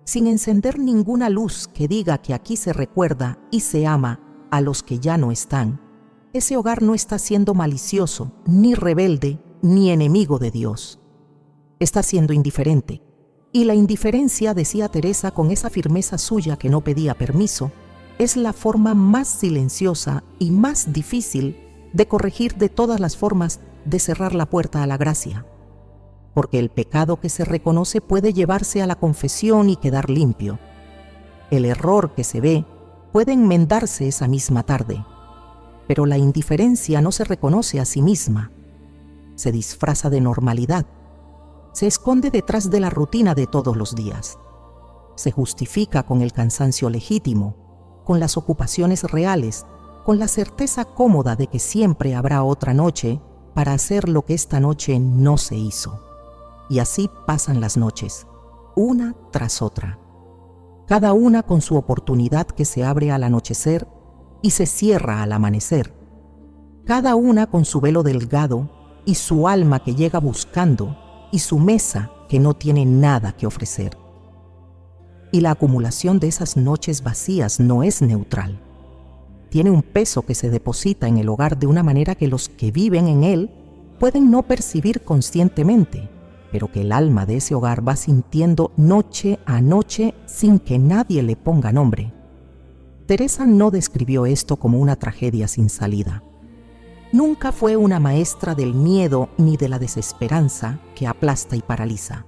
sin encender ninguna luz que diga que aquí se recuerda y se ama a los que ya no están, ese hogar no está siendo malicioso, ni rebelde, ni enemigo de Dios. Está siendo indiferente. Y la indiferencia, decía Teresa con esa firmeza suya que no pedía permiso, es la forma más silenciosa y más difícil de corregir de todas las formas de cerrar la puerta a la gracia. Porque el pecado que se reconoce puede llevarse a la confesión y quedar limpio. El error que se ve puede enmendarse esa misma tarde. Pero la indiferencia no se reconoce a sí misma. Se disfraza de normalidad. Se esconde detrás de la rutina de todos los días. Se justifica con el cansancio legítimo, con las ocupaciones reales, con la certeza cómoda de que siempre habrá otra noche para hacer lo que esta noche no se hizo. Y así pasan las noches, una tras otra, cada una con su oportunidad que se abre al anochecer y se cierra al amanecer, cada una con su velo delgado y su alma que llega buscando y su mesa que no tiene nada que ofrecer. Y la acumulación de esas noches vacías no es neutral. Tiene un peso que se deposita en el hogar de una manera que los que viven en él pueden no percibir conscientemente, pero que el alma de ese hogar va sintiendo noche a noche sin que nadie le ponga nombre. Teresa no describió esto como una tragedia sin salida. Nunca fue una maestra del miedo ni de la desesperanza que aplasta y paraliza.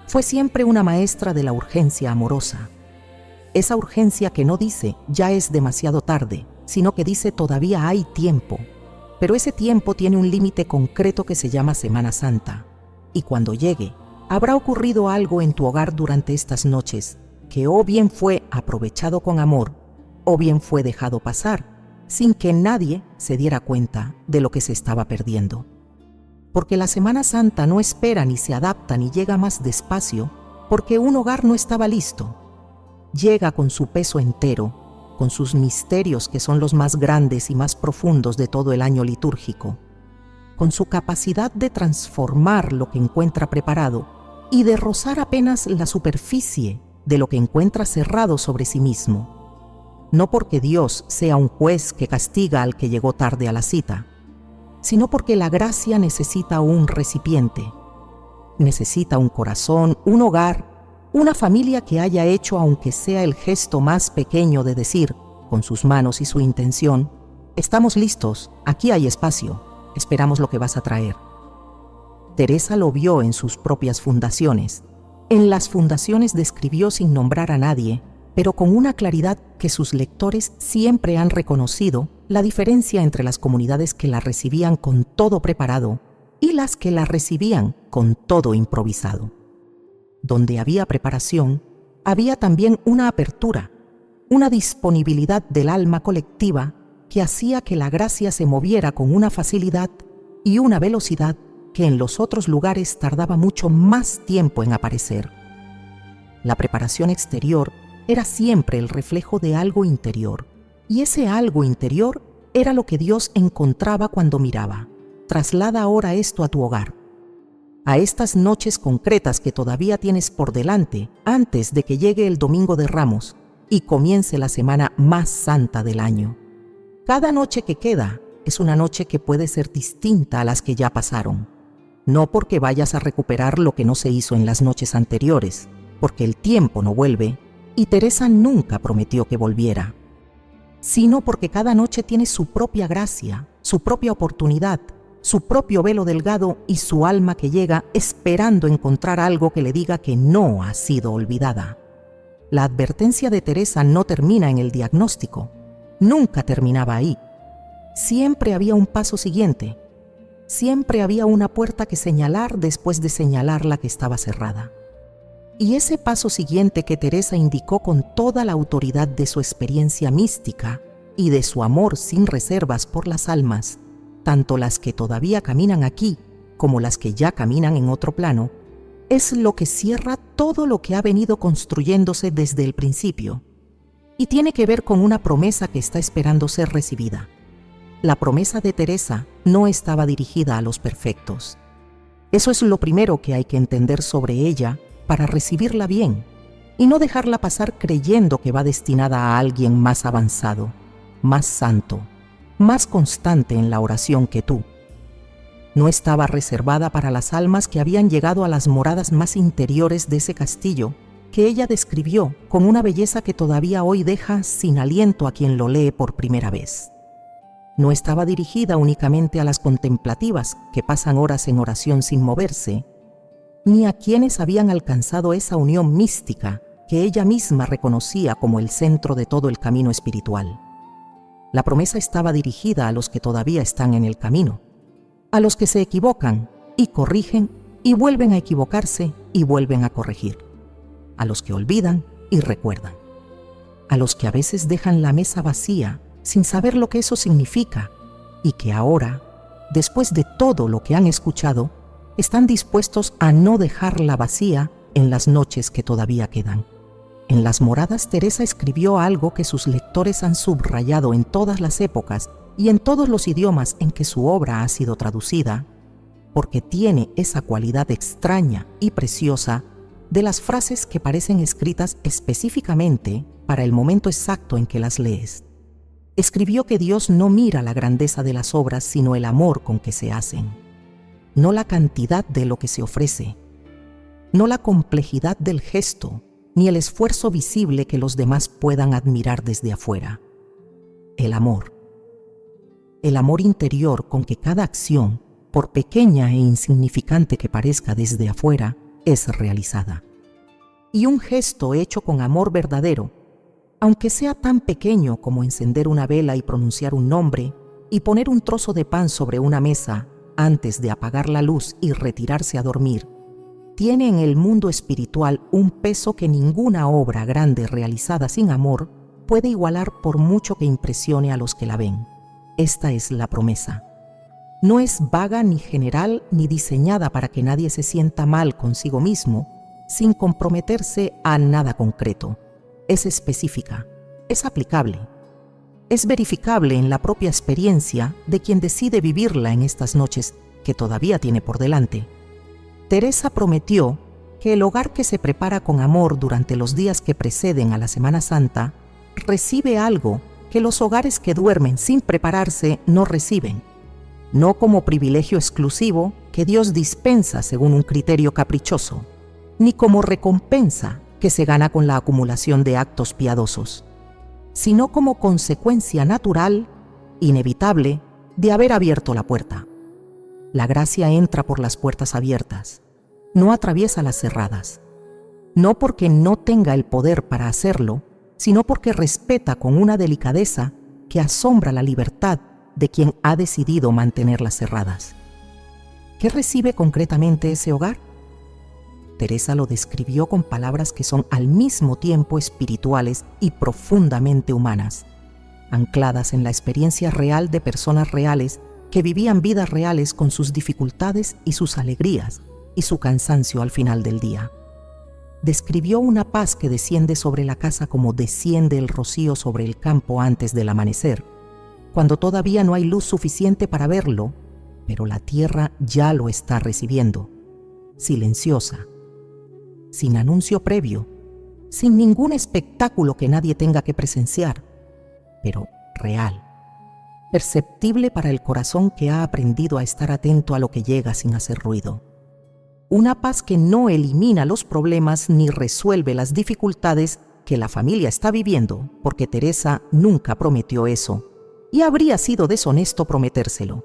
Fue siempre una maestra de la urgencia amorosa. Esa urgencia que no dice ya es demasiado tarde, sino que dice todavía hay tiempo. Pero ese tiempo tiene un límite concreto que se llama Semana Santa. Y cuando llegue, habrá ocurrido algo en tu hogar durante estas noches que o bien fue aprovechado con amor o bien fue dejado pasar, sin que nadie se diera cuenta de lo que se estaba perdiendo. Porque la Semana Santa no espera ni se adapta ni llega más despacio porque un hogar no estaba listo. Llega con su peso entero, con sus misterios que son los más grandes y más profundos de todo el año litúrgico, con su capacidad de transformar lo que encuentra preparado y de rozar apenas la superficie de lo que encuentra cerrado sobre sí mismo. no porque Dios sea un juez que castiga al que llegó tarde a la cita, sino porque la gracia necesita un recipiente, necesita un corazón, un hogar, una familia que haya hecho, aunque sea el gesto más pequeño de decir, con sus manos y su intención, estamos listos, aquí hay espacio, esperamos lo que vas a traer. Teresa lo vio en sus propias fundaciones. En las fundaciones describió sin nombrar a nadie, pero con una claridad que sus lectores siempre han reconocido, la diferencia entre las comunidades que la recibían con todo preparado y las que la recibían con todo improvisado. Donde había preparación, había también una apertura, una disponibilidad del alma colectiva que hacía que la gracia se moviera con una facilidad y una velocidad que en los otros lugares tardaba mucho más tiempo en aparecer. La preparación exterior era siempre el reflejo de algo interior, y ese algo interior era lo que Dios encontraba cuando miraba. Traslada ahora esto a tu hogar, a estas noches concretas que todavía tienes por delante antes de que llegue el Domingo de Ramos y comience la semana más santa del año. Cada noche que queda es una noche que puede ser distinta a las que ya pasaron. No porque vayas a recuperar lo que no se hizo en las noches anteriores, porque el tiempo no vuelve y Teresa nunca prometió que volviera, sino porque cada noche tiene su propia gracia, su propia oportunidad, su propio velo delgado y su alma que llega esperando encontrar algo que le diga que no ha sido olvidada. La advertencia de Teresa no termina en el diagnóstico, nunca terminaba ahí. Siempre había un paso siguiente, siempre había una puerta que señalar después de señalar la que estaba cerrada. Y ese paso siguiente que Teresa indicó con toda la autoridad de su experiencia mística y de su amor sin reservas por las almas, tanto las que todavía caminan aquí como las que ya caminan en otro plano, es lo que cierra todo lo que ha venido construyéndose desde el principio, y tiene que ver con una promesa que está esperando ser recibida. La promesa de Teresa no estaba dirigida a los perfectos. Eso es lo primero que hay que entender sobre ella para recibirla bien y no dejarla pasar creyendo que va destinada a alguien más avanzado, más santo, más constante en la oración que tú. No estaba reservada para las almas que habían llegado a las moradas más interiores de ese castillo que ella describió con una belleza que todavía hoy deja sin aliento a quien lo lee por primera vez. No estaba dirigida únicamente a las contemplativas que pasan horas en oración sin moverse, ni a quienes habían alcanzado esa unión mística que ella misma reconocía como el centro de todo el camino espiritual. La promesa estaba dirigida a los que todavía están en el camino, a los que se equivocan y corrigen y vuelven a equivocarse y vuelven a corregir, a los que olvidan y recuerdan, a los que a veces dejan la mesa vacía sin saber lo que eso significa y que ahora, después de todo lo que han escuchado, están dispuestos a no dejarla vacía en las noches que todavía quedan. En las moradas, Teresa escribió algo que sus lectores han subrayado en todas las épocas y en todos los idiomas en que su obra ha sido traducida, porque tiene esa cualidad extraña y preciosa de las frases que parecen escritas específicamente para el momento exacto en que las lees. Escribió que Dios no mira la grandeza de las obras, sino el amor con que se hacen, no la cantidad de lo que se ofrece, no la complejidad del gesto, ni el esfuerzo visible que los demás puedan admirar desde afuera. El amor interior con que cada acción, por pequeña e insignificante que parezca desde afuera, es realizada. Y un gesto hecho con amor verdadero, aunque sea tan pequeño como encender una vela y pronunciar un nombre y poner un trozo de pan sobre una mesa antes de apagar la luz y retirarse a dormir, tiene en el mundo espiritual un peso que ninguna obra grande realizada sin amor puede igualar por mucho que impresione a los que la ven. Esta es la promesa. No es vaga ni general ni diseñada para que nadie se sienta mal consigo mismo sin comprometerse a nada concreto. Es específica, es aplicable, es verificable en la propia experiencia de quien decide vivirla en estas noches que todavía tiene por delante. Teresa prometió que el hogar que se prepara con amor durante los días que preceden a la Semana Santa recibe algo que los hogares que duermen sin prepararse no reciben, no como privilegio exclusivo que Dios dispensa según un criterio caprichoso, ni como recompensa que se gana con la acumulación de actos piadosos, sino como consecuencia natural, inevitable, de haber abierto la puerta. La gracia entra por las puertas abiertas, no atraviesa las cerradas, no porque no tenga el poder para hacerlo, sino porque respeta con una delicadeza que asombra la libertad de quien ha decidido mantenerlas cerradas. ¿Qué recibe concretamente ese hogar? Teresa lo describió con palabras que son al mismo tiempo espirituales y profundamente humanas, ancladas en la experiencia real de personas reales que vivían vidas reales con sus dificultades y sus alegrías y su cansancio al final del día. Describió una paz que desciende sobre la casa como desciende el rocío sobre el campo antes del amanecer, cuando todavía no hay luz suficiente para verlo, pero la tierra ya lo está recibiendo, silenciosa, sin anuncio previo, sin ningún espectáculo que nadie tenga que presenciar, pero real, perceptible para el corazón que ha aprendido a estar atento a lo que llega sin hacer ruido. Una paz que no elimina los problemas ni resuelve las dificultades que la familia está viviendo, porque Teresa nunca prometió eso, y habría sido deshonesto prometérselo,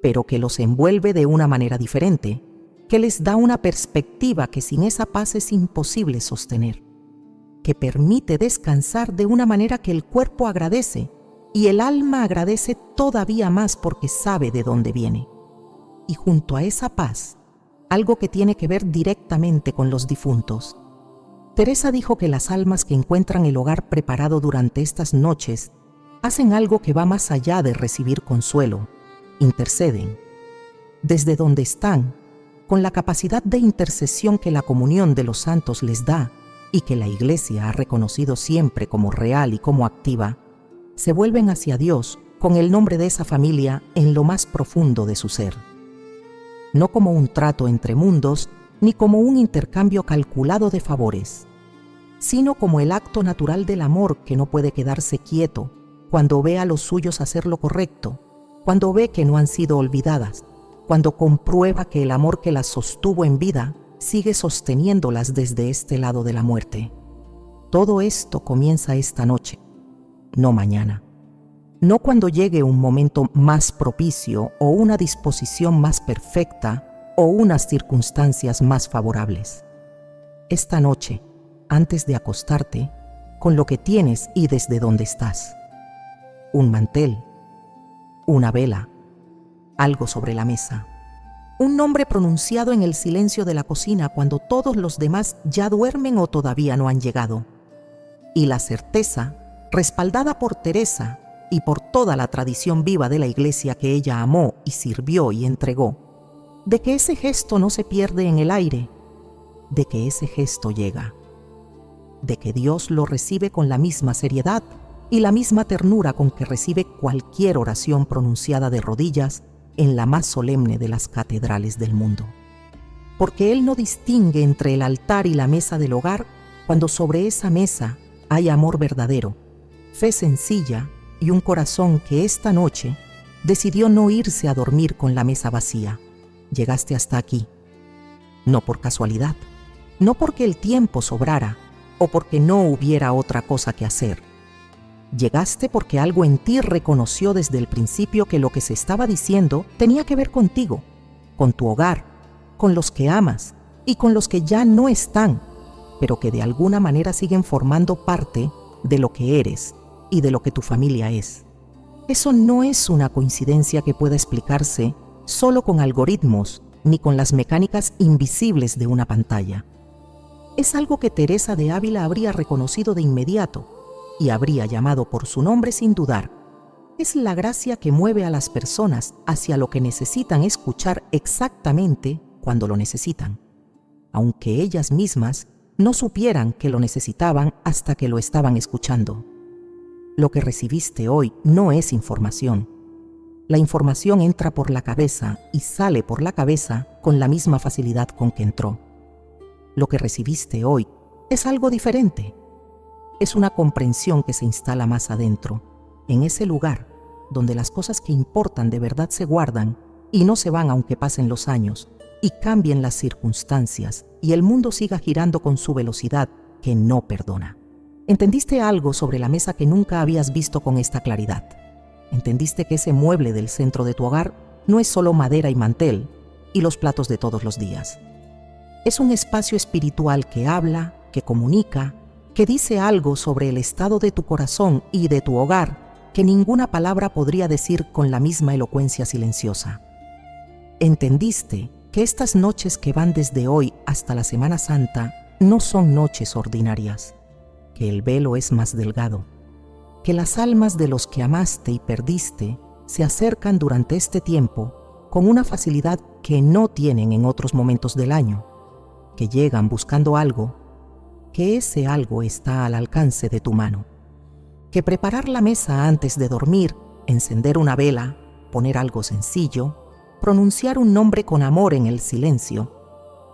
pero que los envuelve de una manera diferente, que les da una perspectiva que sin esa paz es imposible sostener, que permite descansar de una manera que el cuerpo agradece y el alma agradece todavía más porque sabe de dónde viene. Y junto a esa paz, algo que tiene que ver directamente con los difuntos. Teresa dijo que las almas que encuentran el hogar preparado durante estas noches hacen algo que va más allá de recibir consuelo, interceden. Desde donde están, con la capacidad de intercesión que la comunión de los santos les da y que la Iglesia ha reconocido siempre como real y como activa, se vuelven hacia Dios con el nombre de esa familia en lo más profundo de su ser. No como un trato entre mundos, ni como un intercambio calculado de favores, sino como el acto natural del amor que no puede quedarse quieto cuando ve a los suyos hacer lo correcto, cuando ve que no han sido olvidadas, cuando comprueba que el amor que las sostuvo en vida sigue sosteniéndolas desde este lado de la muerte. Todo esto comienza esta noche, no mañana. No cuando llegue un momento más propicio o una disposición más perfecta o unas circunstancias más favorables. Esta noche, antes de acostarte, con lo que tienes y desde donde estás. Un mantel, una vela, algo sobre la mesa. Un nombre pronunciado en el silencio de la cocina cuando todos los demás ya duermen o todavía no han llegado. Y la certeza, respaldada por Teresa, y por toda la tradición viva de la Iglesia que ella amó y sirvió y entregó, de que ese gesto no se pierde en el aire, de que ese gesto llega, de que Dios lo recibe con la misma seriedad y la misma ternura con que recibe cualquier oración pronunciada de rodillas en la más solemne de las catedrales del mundo. Porque Él no distingue entre el altar y la mesa del hogar cuando sobre esa mesa hay amor verdadero, fe sencilla y un corazón que esta noche decidió no irse a dormir con la mesa vacía. Llegaste hasta aquí, no por casualidad, no porque el tiempo sobrara o porque no hubiera otra cosa que hacer. Llegaste porque algo en ti reconoció desde el principio que lo que se estaba diciendo tenía que ver contigo, con tu hogar, con los que amas y con los que ya no están, pero que de alguna manera siguen formando parte de lo que eres y de lo que tu familia es. Eso no es una coincidencia que pueda explicarse solo con algoritmos ni con las mecánicas invisibles de una pantalla. Es algo que Teresa de Ávila habría reconocido de inmediato y habría llamado por su nombre sin dudar. Es la gracia que mueve a las personas hacia lo que necesitan escuchar exactamente cuando lo necesitan, aunque ellas mismas no supieran que lo necesitaban hasta que lo estaban escuchando. Lo que recibiste hoy no es información. La información entra por la cabeza y sale por la cabeza con la misma facilidad con que entró. Lo que recibiste hoy es algo diferente. Es una comprensión que se instala más adentro, en ese lugar donde las cosas que importan de verdad se guardan y no se van aunque pasen los años y cambien las circunstancias y el mundo siga girando con su velocidad que no perdona. Entendiste algo sobre la mesa que nunca habías visto con esta claridad. Entendiste que ese mueble del centro de tu hogar no es solo madera y mantel y los platos de todos los días. Es un espacio espiritual que habla, que comunica, que dice algo sobre el estado de tu corazón y de tu hogar que ninguna palabra podría decir con la misma elocuencia silenciosa. Entendiste que estas noches que van desde hoy hasta la Semana Santa no son noches ordinarias, que el velo es más delgado, que las almas de los que amaste y perdiste se acercan durante este tiempo con una facilidad que no tienen en otros momentos del año, que llegan buscando algo, que ese algo está al alcance de tu mano, que preparar la mesa antes de dormir, encender una vela, poner algo sencillo, pronunciar un nombre con amor en el silencio,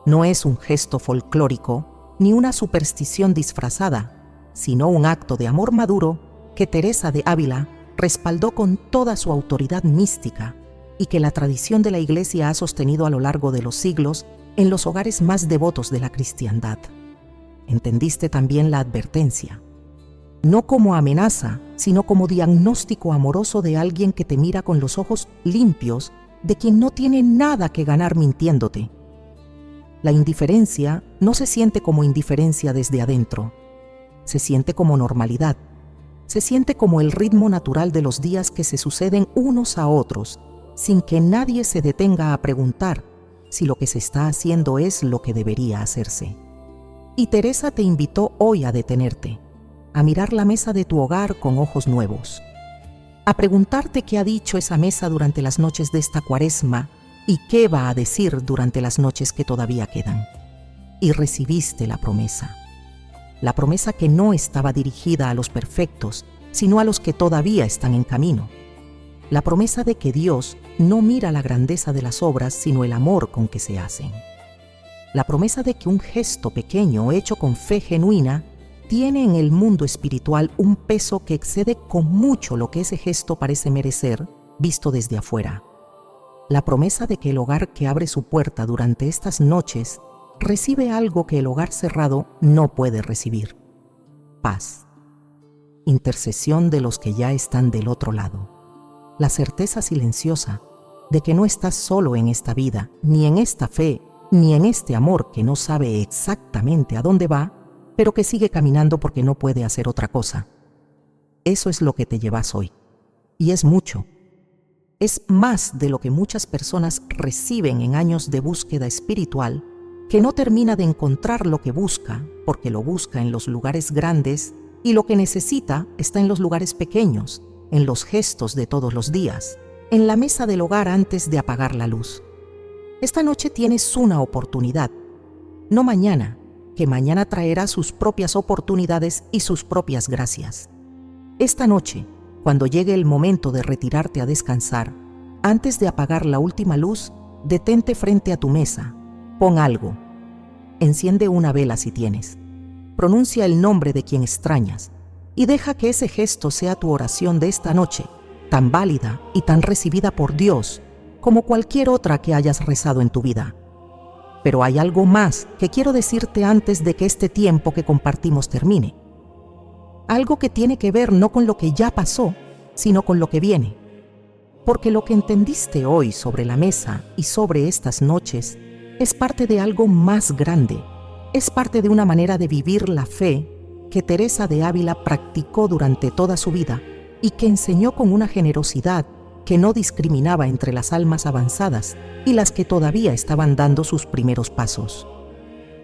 no es un gesto folclórico ni una superstición disfrazada, sino un acto de amor maduro que Teresa de Ávila respaldó con toda su autoridad mística y que la tradición de la Iglesia ha sostenido a lo largo de los siglos en los hogares más devotos de la cristiandad. Entendiste también la advertencia, no como amenaza, sino como diagnóstico amoroso de alguien que te mira con los ojos limpios, de quien no tiene nada que ganar mintiéndote. La indiferencia no se siente como indiferencia desde adentro, se siente como normalidad, se siente como el ritmo natural de los días que se suceden unos a otros, sin que nadie se detenga a preguntar si lo que se está haciendo es lo que debería hacerse. Y Teresa te invitó hoy a detenerte, a mirar la mesa de tu hogar con ojos nuevos, a preguntarte qué ha dicho esa mesa durante las noches de esta Cuaresma y qué va a decir durante las noches que todavía quedan. Y recibiste la promesa que no estaba dirigida a los perfectos, sino a los que todavía están en camino. La promesa de que Dios no mira la grandeza de las obras, sino el amor con que se hacen. La promesa de que un gesto pequeño hecho con fe genuina tiene en el mundo espiritual un peso que excede con mucho lo que ese gesto parece merecer, visto desde afuera. La promesa de que el hogar que abre su puerta durante estas noches recibe algo que el hogar cerrado no puede recibir: paz, intercesión de los que ya están del otro lado, la certeza silenciosa de que no estás solo en esta vida, ni en esta fe, ni en este amor que no sabe exactamente a dónde va, pero que sigue caminando porque no puede hacer otra cosa. Eso es lo que te llevas hoy, y es mucho. Es más de lo que muchas personas reciben en años de búsqueda espiritual, que no termina de encontrar lo que busca, porque lo busca en los lugares grandes y lo que necesita está en los lugares pequeños, en los gestos de todos los días, en la mesa del hogar antes de apagar la luz. Esta noche tienes una oportunidad, no mañana, que mañana traerá sus propias oportunidades y sus propias gracias. Esta noche, cuando llegue el momento de retirarte a descansar, antes de apagar la última luz, detente frente a tu mesa, pon algo, enciende una vela si tienes, pronuncia el nombre de quien extrañas y deja que ese gesto sea tu oración de esta noche, tan válida y tan recibida por Dios como cualquier otra que hayas rezado en tu vida. Pero hay algo más que quiero decirte antes de que este tiempo que compartimos termine. Algo que tiene que ver no con lo que ya pasó, sino con lo que viene. Porque lo que entendiste hoy sobre la mesa y sobre estas noches es parte de algo más grande, es parte de una manera de vivir la fe que Teresa de Ávila practicó durante toda su vida y que enseñó con una generosidad que no discriminaba entre las almas avanzadas y las que todavía estaban dando sus primeros pasos.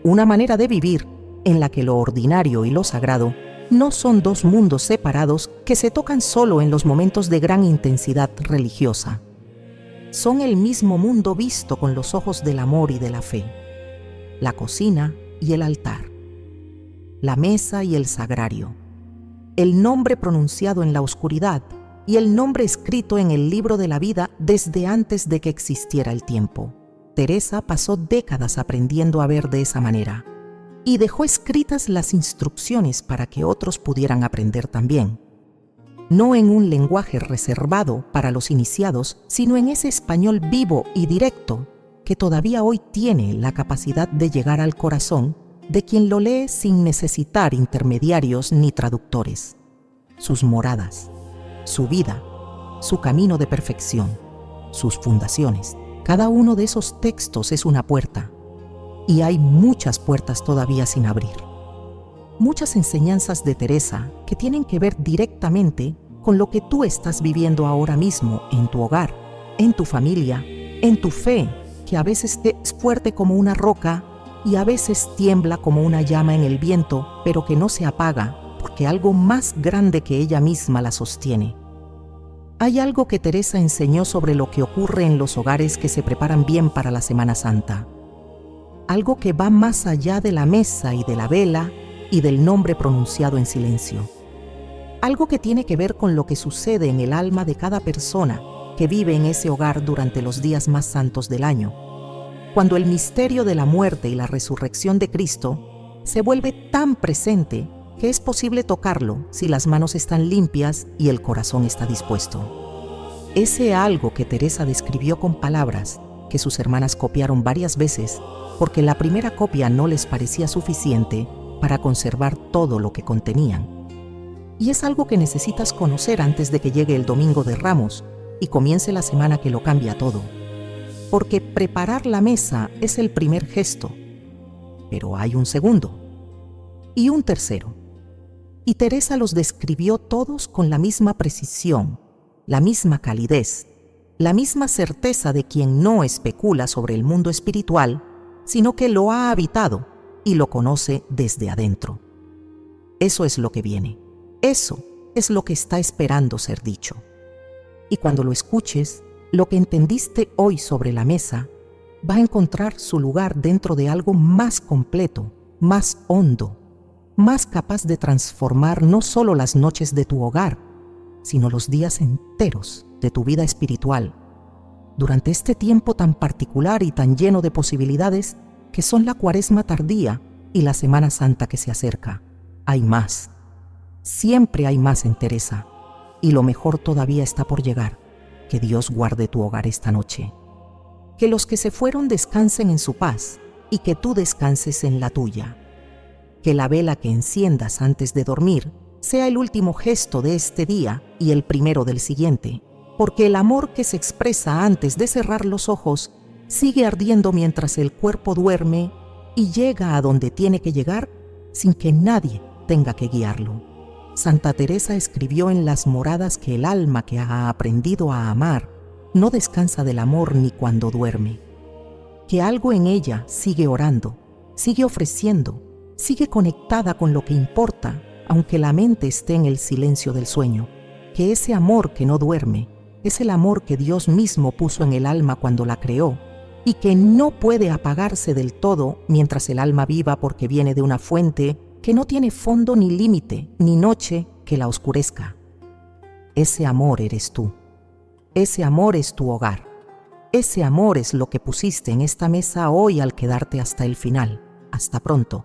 Una manera de vivir en la que lo ordinario y lo sagrado no son dos mundos separados que se tocan solo en los momentos de gran intensidad religiosa. Son el mismo mundo visto con los ojos del amor y de la fe. La cocina y el altar. La mesa y el sagrario. El nombre pronunciado en la oscuridad y el nombre escrito en el libro de la vida desde antes de que existiera el tiempo. Teresa pasó décadas aprendiendo a ver de esa manera. y dejó escritas las instrucciones para que otros pudieran aprender también. No en un lenguaje reservado para los iniciados, sino en ese español vivo y directo que todavía hoy tiene la capacidad de llegar al corazón de quien lo lee sin necesitar intermediarios ni traductores. Sus moradas, su vida, su camino de perfección, sus fundaciones. Cada uno de esos textos es una puerta, y hay muchas puertas todavía sin abrir. Muchas enseñanzas de Teresa que tienen que ver directamente con lo que tú estás viviendo ahora mismo en tu hogar, en tu familia, en tu fe, que a veces es fuerte como una roca y a veces tiembla como una llama en el viento, pero que no se apaga porque algo más grande que ella misma la sostiene. Hay algo que Teresa enseñó sobre lo que ocurre en los hogares que se preparan bien para la Semana Santa. Algo que va más allá de la mesa y de la vela y del nombre pronunciado en silencio. Algo que tiene que ver con lo que sucede en el alma de cada persona que vive en ese hogar durante los días más santos del año, cuando el misterio de la muerte y la resurrección de Cristo se vuelve tan presente que es posible tocarlo si las manos están limpias y el corazón está dispuesto. Ese algo que Teresa describió con palabras que sus hermanas copiaron varias veces porque la primera copia no les parecía suficiente para conservar todo lo que contenían. Y es algo que necesitas conocer antes de que llegue el Domingo de Ramos y comience la semana que lo cambia todo. Porque preparar la mesa es el primer gesto, pero hay un segundo y un tercero. Y Teresa los describió todos con la misma precisión, la misma calidez, la misma certeza de quien no especula sobre el mundo espiritual, sino que lo ha habitado y lo conoce desde adentro. Eso es lo que viene. Eso es lo que está esperando ser dicho. Y cuando lo escuches, lo que entendiste hoy sobre la mesa va a encontrar su lugar dentro de algo más completo, más hondo, más capaz de transformar no solo las noches de tu hogar, sino los días enteros de tu vida espiritual, durante este tiempo tan particular y tan lleno de posibilidades que son la Cuaresma tardía y la Semana Santa que se acerca. Hay más. Siempre hay más en Teresa, y lo mejor todavía está por llegar. Que Dios guarde tu hogar esta noche. Que los que se fueron descansen en su paz y que tú descanses en la tuya. Que la vela que enciendas antes de dormir sea el último gesto de este día y el primero del siguiente, porque el amor que se expresa antes de cerrar los ojos sigue ardiendo mientras el cuerpo duerme y llega a donde tiene que llegar sin que nadie tenga que guiarlo. Santa Teresa escribió en las moradas que el alma que ha aprendido a amar no descansa del amor ni cuando duerme, que algo en ella sigue orando, sigue ofreciendo, sigue conectada con lo que importa, aunque la mente esté en el silencio del sueño, que ese amor que no duerme es el amor que Dios mismo puso en el alma cuando la creó y que no puede apagarse del todo mientras el alma viva porque viene de una fuente que no tiene fondo ni límite, ni noche que la oscurezca. Ese amor eres tú. Ese amor es tu hogar. Ese amor es lo que pusiste en esta mesa hoy al quedarte hasta el final. Hasta pronto.